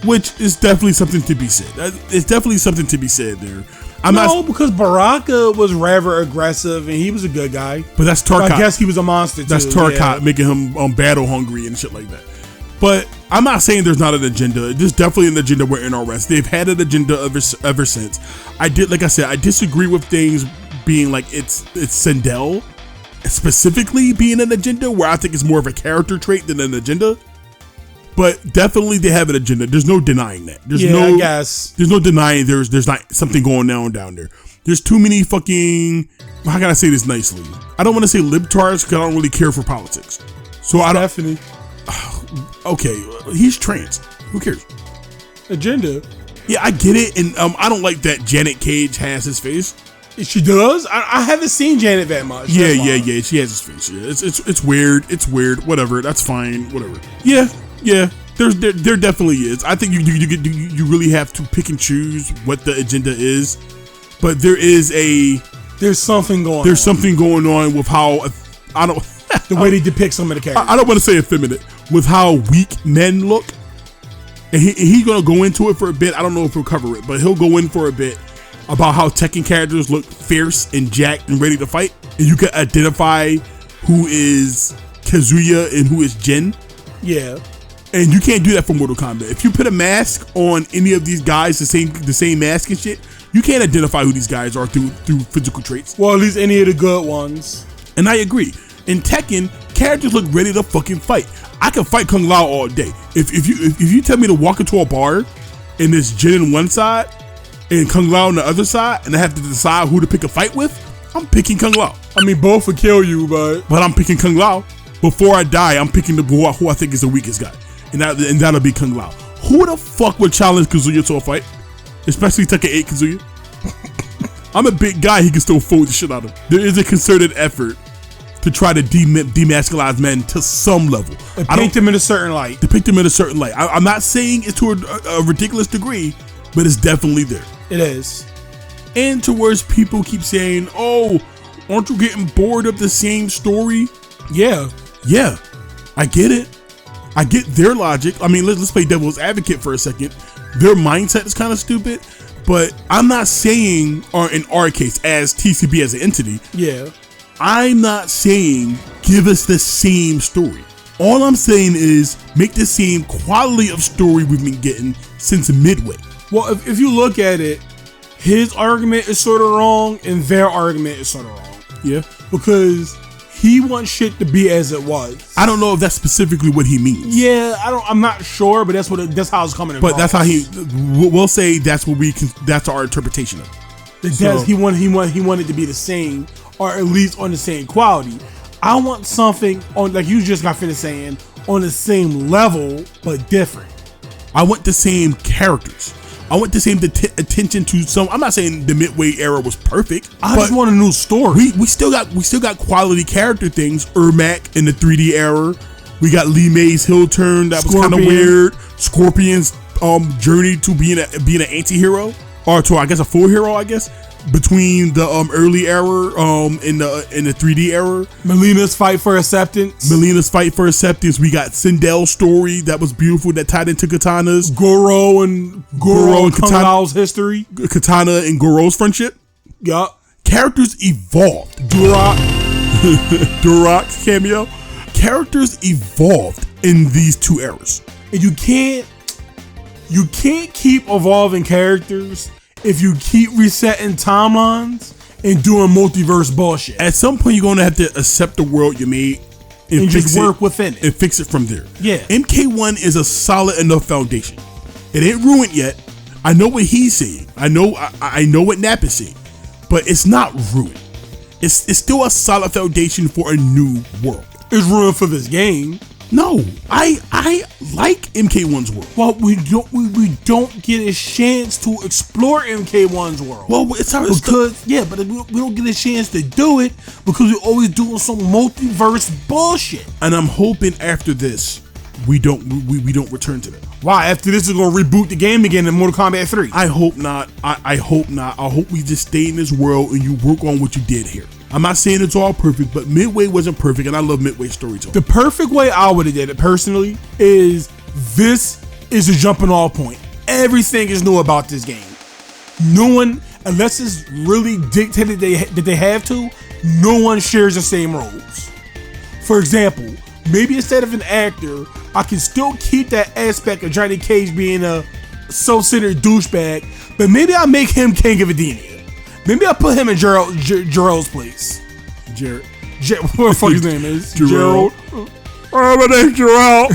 Which is definitely something to be said. It's definitely something to be said there. Because Baraka was rather aggressive and he was a good guy. But that's Tarkat. I guess he was a monster too. That's Tarkat making him battle hungry and shit like that. But I'm not saying there's not an agenda. There's definitely an agenda with NRS. They've had an agenda ever since. Like I said, I disagree with things being like it's Sindel specifically being an agenda, where I think it's more of a character trait than an agenda. But definitely they have an agenda. There's no denying that. I guess. There's no denying there's not something going on down there. There's too many fucking, how can I say this nicely? I don't want to say libtards because I don't really care for politics. So I don't. Definitely. Okay, he's trans. Who cares? Agenda. Yeah, I get it. And I don't like that Janet Cage has his face. She does? I haven't seen Janet that much. Yeah. She has his face. Yeah, it's weird. It's weird. Whatever. That's fine. Whatever. Yeah. There definitely is. I think you really have to pick and choose what the agenda is, but there's something going on with how the way they depict some of the characters. I don't want to say effeminate with how weak men look, and he's gonna go into it for a bit. I don't know if he'll cover it, but he'll go in for a bit about how Tekken characters look fierce and jacked and ready to fight, and you can identify who is Kazuya and who is Jin. Yeah. And you can't do that for Mortal Kombat. If you put a mask on any of these guys, the same mask and shit, you can't identify who these guys are through physical traits. Well, at least any of the good ones. And I agree. In Tekken, characters look ready to fucking fight. I can fight Kung Lao all day. If you tell me to walk into a bar and there's Jin on one side and Kung Lao on the other side, and I have to decide who to pick a fight with, I'm picking Kung Lao. I mean, both would kill you, but I'm picking Kung Lao. Before I die, I'm picking who I think is the weakest guy. And that'll be Kung Lao. Who the fuck would challenge Kazuya to a fight? Especially Tekken 8 Kazuya. I'm a big guy, he can still fold the shit out of him. There is a concerted effort to try to demasculize men to some level. Depict them in a certain light. I'm not saying it's to a ridiculous degree, but it's definitely there. It is. And to where people keep saying, oh, aren't you getting bored of the same story? Yeah, I get it. I get their logic. I mean, let's play devil's advocate for a second. Their mindset is kind of stupid, but I'm not saying, or in our case, as TCB as an entity, I'm not saying give us the same story. All I'm saying is make the same quality of story we've been getting since Midway. Well, if you look at it, his argument is sort of wrong and their argument is sort of wrong. Yeah. Because he wants shit to be as it was. I don't know if that's specifically what he means. Yeah, I'm not sure, but that's how it's coming across. But that's how we'll say that's that's our interpretation of it. He wanted to be the same, or at least on the same quality. I want something on, like you just got finished saying, on the same level but different. I want the same characters. I want the same attention to some. I'm not saying the Midway era was perfect. I just want a new story. We still got quality character things. Ermac in the 3D era. We got Lee May's heel turn that was kind of weird. Scorpion's journey to being an anti-hero. or to I guess a full hero, I guess, between the early era in the 3D era. Melina's fight for acceptance. We got Sindel's story that was beautiful that tied into Katana's. Goro and Kung Lao's history. Katana and Goro's friendship. Yup. Characters evolved. Durok's cameo. Characters evolved in these two eras. And you can't keep evolving characters if you keep resetting timelines and doing multiverse bullshit. At some point, you're going to have to accept the world you made and just work within it. And fix it from there. Yeah. MK1 is a solid enough foundation. It ain't ruined yet. I know what he's saying. I know what Nap is saying. But it's not ruined. It's still a solid foundation for a new world. It's ruined for this game. No, I like MK1's world. Well, we don't get a chance to explore MK1's world. Well, it's our but we don't get a chance to do it because we're always doing some multiverse bullshit. And I'm hoping after this we don't return to that. Why? After this is gonna reboot the game again in Mortal Kombat 3. I hope not. I hope not. I hope we just stay in this world and you work on what you did here. I'm not saying it's all perfect, but Midway wasn't perfect, and I love Midway storytelling. The perfect way I would have did it personally is this is a jumping off point. Everything is new about this game. No one, unless it's really dictated that they have to, no one shares the same roles. For example, maybe instead of an actor, I can still keep that aspect of Johnny Cage being a self-centered douchebag, but maybe I make him King of Edenia. Maybe I put him in Gerald's place. Jared. What the fuck his name is? Gerald. Oh, my name's Gerald.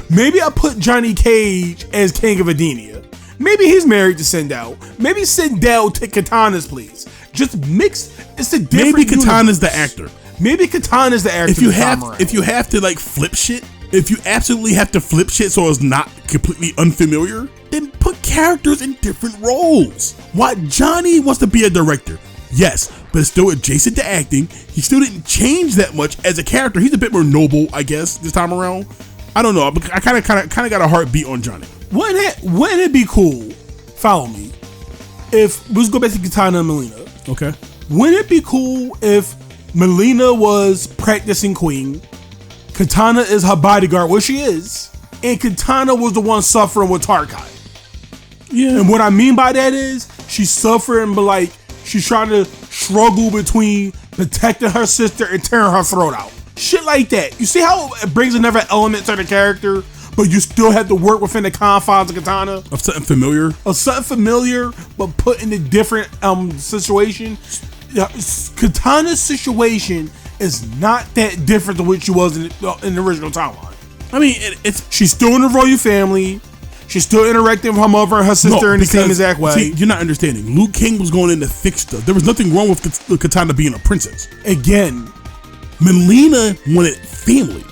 Maybe I put Johnny Cage as King of Edenia. Maybe he's married to Sindel. Maybe Sindel take Katana's place. Just mix. It's a different. Maybe Katana's the actor. Maybe Katana's the actor. If you have to like flip shit, if you absolutely have to flip shit so it's not completely unfamiliar, then put characters in different roles. Why Johnny wants to be a director? Yes, but it's still adjacent to acting. He still didn't change that much as a character. He's a bit more noble, I guess, this time around. I don't know. I kind of got a heartbeat on Johnny. Wouldn't it be cool? Follow me. If let's go back to Katana and Melina. Okay. Wouldn't it be cool if Melina was practicing queen, Katana is her bodyguard, which she is, and Katana was the one suffering with Tarkai? Yeah. And what I mean by that is she's suffering, but like she's trying to struggle between protecting her sister and tearing her throat out. Shit like that. You see how it brings another element to the character, but you still have to work within the confines of Katana? Of something familiar? Of something familiar, but put in a different situation. Katana's situation is not that different than what she was in the original timeline. I mean, she's still in the royal family. She's still interacting with her mother and her sister in the same exact way. See, you're not understanding. Liu Kang was going in to fix stuff. There was nothing wrong with Katana being a princess. Again, Melina wanted family.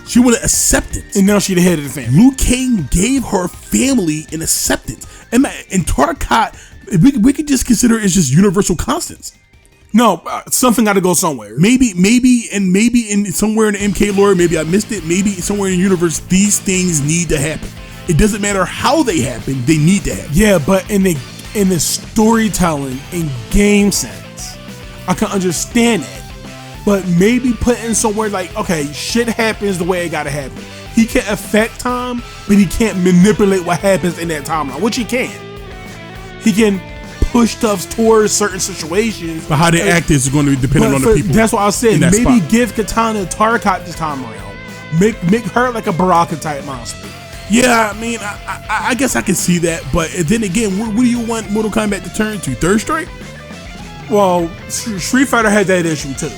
She wanted acceptance. And now she's the head of the family. Liu Kang gave her family and acceptance. And Tarkat, we could just consider it as just universal constants. No, something got to go somewhere. Maybe in somewhere in the MK lore, maybe I missed it. Maybe somewhere in the universe, these things need to happen. It doesn't matter how they happen; they need to happen. Yeah, but in the storytelling and game sense, I can understand that. But maybe put in somewhere like, okay, shit happens the way it gotta happen. He can affect time, but he can't manipulate what happens in that timeline, which he can. He can push stuff towards certain situations. But how they act is going to be dependent on the people. That's what I said. Maybe give Katana Tarkat this time around. Make her like a Baraka type monster. Yeah, I mean, I guess I can see that. But then again, what do you want Mortal Kombat to turn to? Third Strike? Well, Street Fighter had that issue too.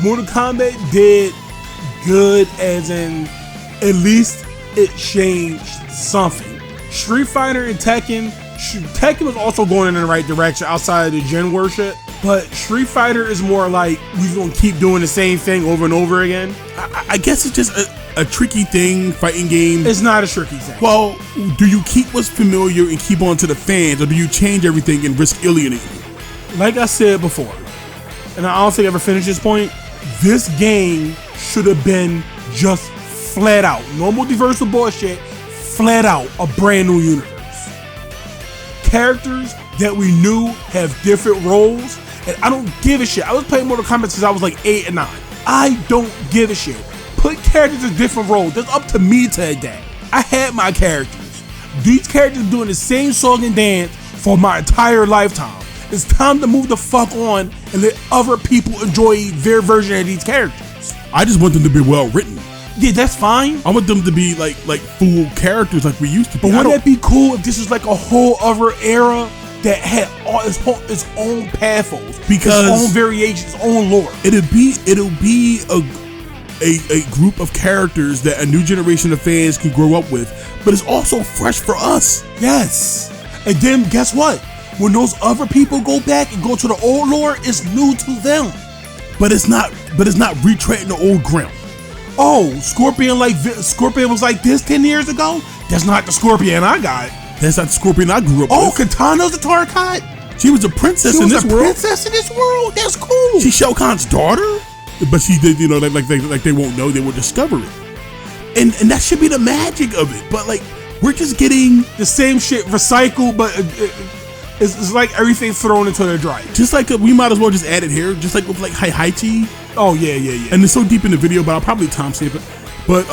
Mortal Kombat did good, as in at least it changed something. Street Fighter and Tekken was also going in the right direction outside of the gen worship, but Street Fighter is more like we're gonna keep doing the same thing over and over again. I guess it's just a tricky thing, fighting game. It's not a tricky thing. Well, do you keep what's familiar and keep on to the fans, or do you change everything and risk alienating? Like I said before, and I don't think I ever finished this point, this game should have been just flat out, no multiversal bullshit, flat out a brand new universe. characters that we knew have different roles, and I don't give a shit. I was playing Mortal Kombat since I was like 8 and 9. I don't give a shit. Put characters in different roles. That's up to me to adapt. I had my characters. These characters doing the same song and dance for my entire lifetime. It's time to move the fuck on and let other people enjoy their version of these characters. I just want them to be well written. Yeah, that's fine. I want them to be like full characters like we used to be. But wouldn't that be cool if this was like a whole other era that had all its own pathos, because its own variations, its own lore? It'll be a group of characters that a new generation of fans can grow up with, but it's also fresh for us. Yes. And then guess what? When those other people go back and go to the old lore, it's new to them. But it's not retreading the old ground. Oh, Scorpion was like this 10 years ago? That's not the Scorpion I got. That's not the Scorpion I grew up with. Oh, Katana's a Tarkat? She was a princess in this world. Princess in this world? That's cool. She's Shao Kahn's daughter? But she did, like they won't know, they will discover it. And that should be the magic of it. But like, we're just getting the same shit recycled, but it's like everything thrown into the dryer. Just like we might as well just add it here, just like with like Haihaichi. Oh yeah. And it's so deep in the video, but I'll probably timestamp it. But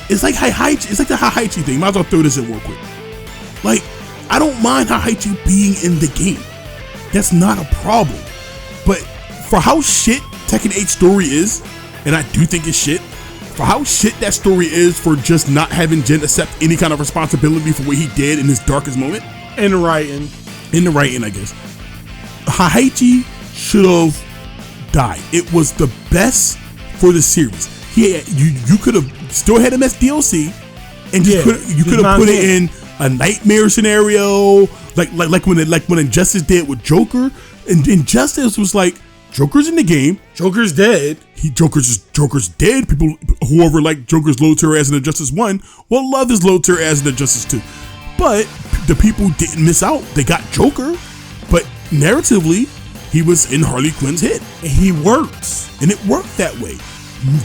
it's like Haihaichi. It's like the Haihaichi thing. Might as well throw this in real quick. Like, I don't mind Haihaichi being in the game. That's not a problem. But for how shit Tekken 8 story is, and I do think it's shit, for how shit that story is for just not having Jin accept any kind of responsibility for what he did in his darkest moment. In the writing, I guess. Haihaichi should have died. It was the best for the series. You could have still had him as DLC, and you could have put it in a nightmare scenario, like when Injustice did with Joker. And Injustice was like, Joker's in the game. Joker's dead. Joker's dead. People, whoever like Joker's low tier as in Injustice 1 will love his low tier as in Injustice 2. But the people didn't miss out. They got Joker, but narratively, he was in Harley Quinn's head. And he works. And it worked that way.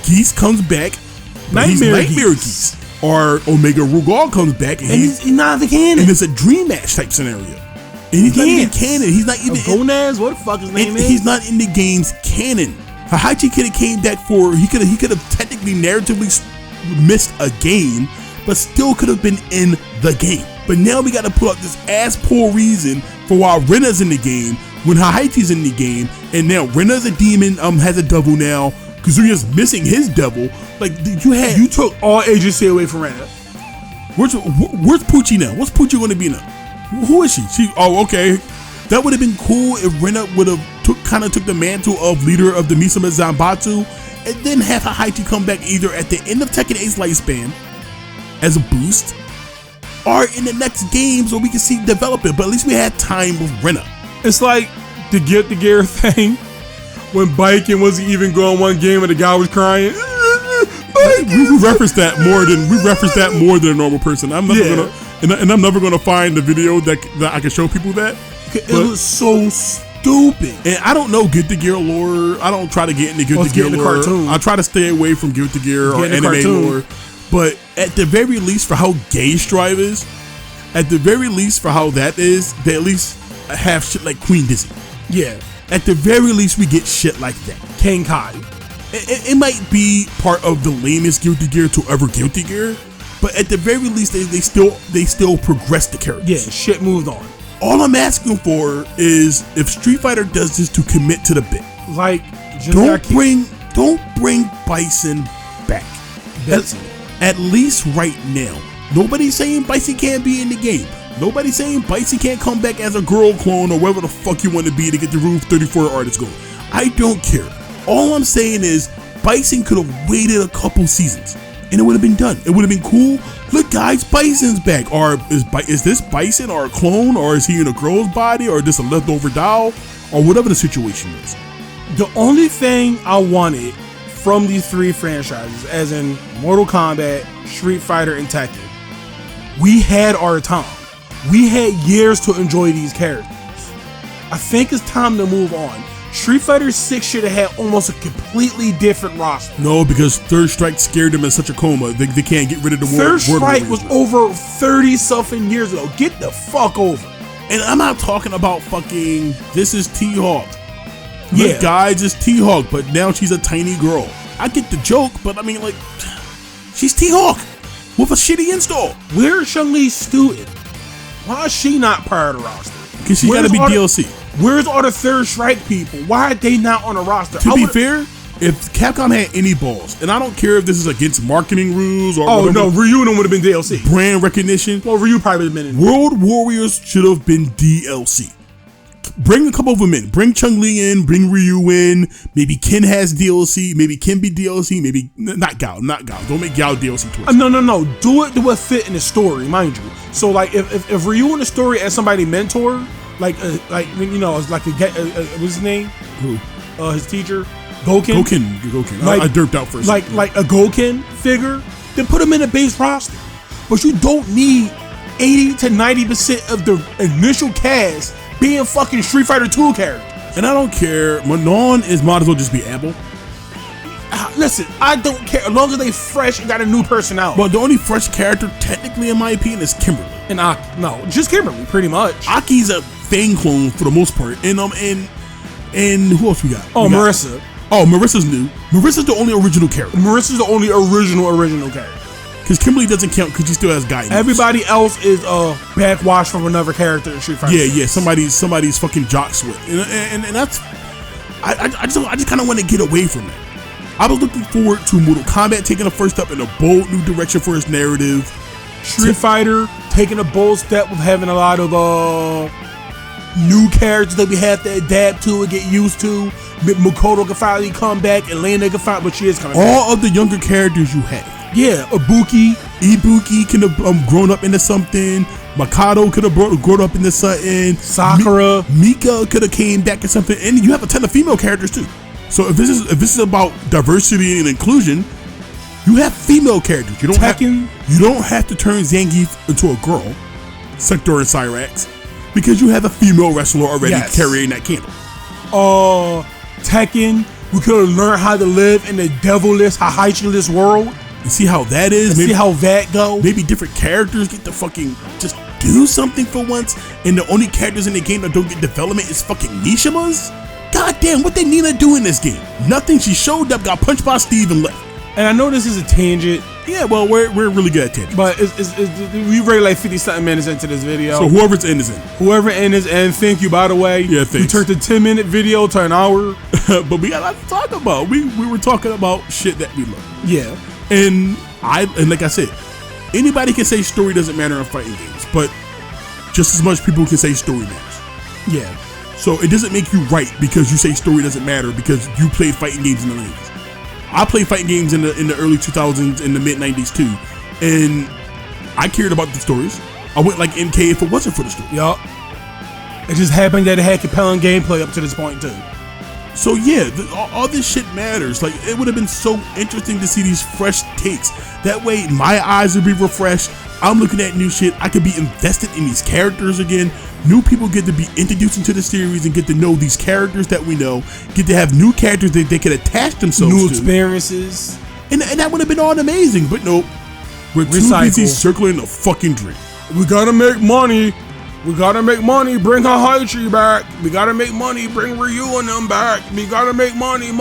Geese comes back. Nightmare Geese. Or Omega Rugal comes back. And he's not the canon. And it's a dream match type scenario. And he's not even canon. He's not even Gonaz, what the fuck his name is? He's not in the game's canon. Haihaichi could have came back for, he could have technically narratively missed a game, but still could have been in the game. But now we got to pull up this ass poor reason for why Rena's in the game when Haihaichi's in the game, and now Rena's a demon, has a devil now. Kazuya's missing his devil. Like you took all agency away from Rena. Where's Poochie now? What's Poochie going to be now? Who is she? Okay. That would have been cool if Rena would have took the mantle of leader of the Misama Zanbatsu, and then have Haihaichi come back either at the end of Tekken 8's lifespan as a boost, or in the next game so we can see develop it. But at least we had time with Rena. It's like the Get the Gear thing when Biken wasn't even going one game and the guy was crying. We referenced that more than a normal person. I'm never gonna find the video that I can show people that. It was so stupid. And I don't know Get the Gear lore. I don't try to get into Get the Gear lore. Cartoon. I try to stay away from Get the Gear or anime lore. But at the very least, for how gay Strive is, at the very least for how that is, they at least have shit like Queen Dizzy. Yeah. At the very least, we get shit like that. King Kai. It might be part of the lamest Guilty Gear to ever Guilty Gear, but at the very least, they still progress the characters. Yeah, shit moved on. All I'm asking for is if Street Fighter does this to commit to the bit. Like, don't bring Bison back. At least right now. Nobody's saying Bison can't be in the game. Nobody's saying Bison can't come back as a girl clone or whatever the fuck you want to be to get the Rule 34 artists going. I don't care. All I'm saying is Bison could have waited a couple seasons and it would have been done. It would have been cool. Look guys, Bison's back. Or is this Bison or a clone, or is he in a girl's body, or just a leftover doll, or whatever the situation is. The only thing I wanted from these three franchises, as in Mortal Kombat, Street Fighter, and Tekken, we had our time. We had years to enjoy these characters. I think it's time to move on. Street Fighter 6 should have had almost a completely different roster. No, because Third Strike scared them in such a coma. They can't get rid of the Third Strike was over 30-something years ago. Get the fuck over. And I'm not talking about fucking, this is T-Hawk. Yeah. Guys, is T-Hawk, but now she's a tiny girl. I get the joke, but I mean, like, she's T-Hawk with a shitty install. Where's Chun-Li's student? Why is she not part of the roster? Because she gotta be DLC. Where's all the Third Strike people? Why are they not on the roster? To be fair, if Capcom had any balls, and I don't care if this is against marketing rules or whatever, no, Ryu would have been DLC. Brand recognition. Well, Ryu probably would have been in. World Warriors should have been DLC. Bring a couple of them in. Bring Chun-Li in. Bring Ryu in. Maybe Ken has DLC. Maybe Ken be DLC. Maybe not Gao. Don't make Gao DLC twice. No. Do it to what fit in the story, mind you. So like, if Ryu in the story as somebody mentor, like you know, it's like what's his name? Who? His teacher, Goken. Like, I derped out first. Like a Goken figure. Then put him in the base roster. But you don't need 80 to 90% of the initial cast being fucking Street Fighter 2 characters. And I don't care. Manon might as well just be Abel. Listen, I don't care as long as they fresh and got a new personality. But the only fresh character, technically, in my opinion, is Kimberly. And no, just Kimberly, pretty much. Aki's a Fang clone for the most part. And who else we got? Marissa. Oh, Marissa's new. Marissa's the only original character. Marissa's the only original character. Because Kimberly doesn't count because she still has guidance. Everybody else is backwash from another character in Street Fighter. Yeah. Somebody's fucking jock swit, and that's I just kind of want to get away from that. I was looking forward to Mortal Kombat taking a first step in a bold new direction for its narrative. Street Fighter taking a bold step with having a lot of new characters that we have to adapt to and get used to. Makoto can finally come back, Elena can finally, but she is coming back. All of the younger characters you have. Yeah, Ibuki can have grown up into something. Mikado could have grown up into something. Sakura, Mika could have came back to something, and you have a ton of female characters too. So if this is about diversity and inclusion, you have female characters. You don't have to turn Zangief into a girl, Sector and Cyrax, because you have a female wrestler already carrying that candle. Tekken, we could have learned how to live in the devilish, Haichinless world. And see how that is. See how that go. Maybe different characters get to fucking just do something for once, and the only characters in the game that don't get development is fucking Nishimas. God damn, what did Nina do in this game? Nothing. She showed up, got punched by Steve, and left. And I know this is a tangent. Yeah, well, we're really good at tangents. But we already like 50-something minutes into this video. So whoever's in is in. Whoever in is in, thank you, by the way. Yeah, thanks. We turned a 10-minute video to an hour. But we got a lot to talk about. We were talking about shit that we love. Yeah. And like I said, anybody can say story doesn't matter in fighting games, but just as much people can say story matters. Yeah. So it doesn't make you right because you say story doesn't matter because you played fighting games in the 90s. I played fighting games in the early 2000s, in the mid 90s too, and I cared about the stories. I went like MK if it wasn't for the story. Yup. It just happened that it had compelling gameplay up to this point too. So yeah, all this shit matters. Like, it would have been so interesting to see these fresh takes. That way my eyes would be refreshed. I'm looking at new shit. I could be invested in these characters again. New people get to be introduced into the series and get to know these characters that we know. Get to have new characters that they can attach themselves to. New experiences. And that would have been all amazing. But nope. We're too busy circling the fucking drink. We gotta make money. We gotta make money, bring Hahichi back. We gotta make money, bring Ryu and them back. We gotta make money.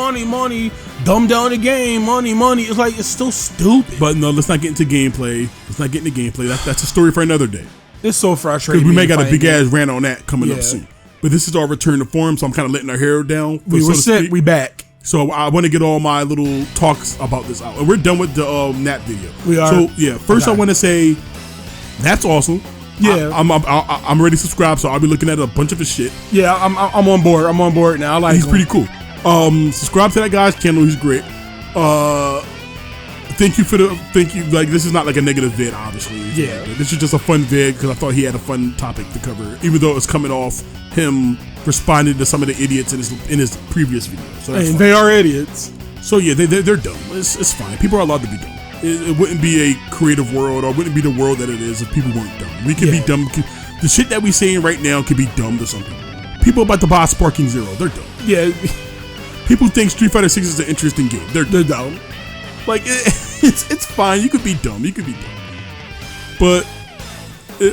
Dumb down the game, money. It's like, it's still stupid. But no, let's not get into gameplay. That's a story for another day. It's so frustrating. Because we may got a big ass rant on that coming up soon. But this is our return to form, so I'm kind of letting our hair down. We were set, we back. So I want to get all my little talks about this out. And we're done with the Nat video. We are. So yeah, first I want to say, that's awesome. Yeah, I'm already subscribed, so I'll be looking at a bunch of his shit. Yeah, I'm on board. I'm on board now. I like. He's pretty cool. Subscribe to that guy's channel. He's great. Thank you. Like, this is not like a negative vid, obviously. Yeah. This is just a fun vid because I thought he had a fun topic to cover, even though it's coming off him responding to some of the idiots in his previous video. So and they are idiots. So yeah, they're dumb. It's fine. People are allowed to be dumb. It wouldn't be a creative world, or wouldn't be the world that it is if people weren't dumb. We could be dumb. The shit that we saying right now could be dumb to some people. People about to buy Sparking Zero, they're dumb. Yeah. People think Street Fighter 6 is an interesting game. They're dumb. Like, it's fine. You could be dumb. But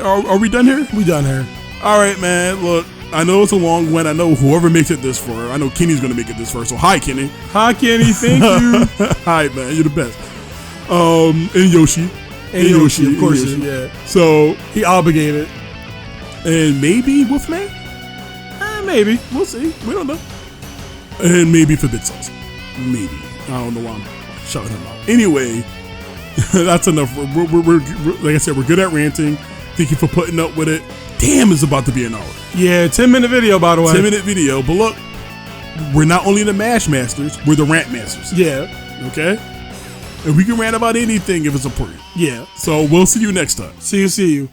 are we done here? We done here. All right, man. Look, I know it's a long one. I know whoever makes it this far. I know Kenny's gonna make it this far. So hi, Kenny. Hi, Kenny. Thank you. Hi, man. You're the best. And Yoshi. And Yoshi, of course. Yeah. So he obligated. And maybe Wolfman. Maybe. We'll see. We don't know. And maybe Forbid Sauce. Maybe. I don't know why I'm shouting him out. Anyway, that's enough. We're like I said, we're good at ranting. Thank you for putting up with it. Damn, it's about to be an hour. Yeah, 10-minute video, by the way. 10-minute video. But look, we're not only the Mash Masters, we're the Rant Masters. Yeah. Okay? And we can rant about anything if it's appropriate. Yeah. So we'll see you next time. See you.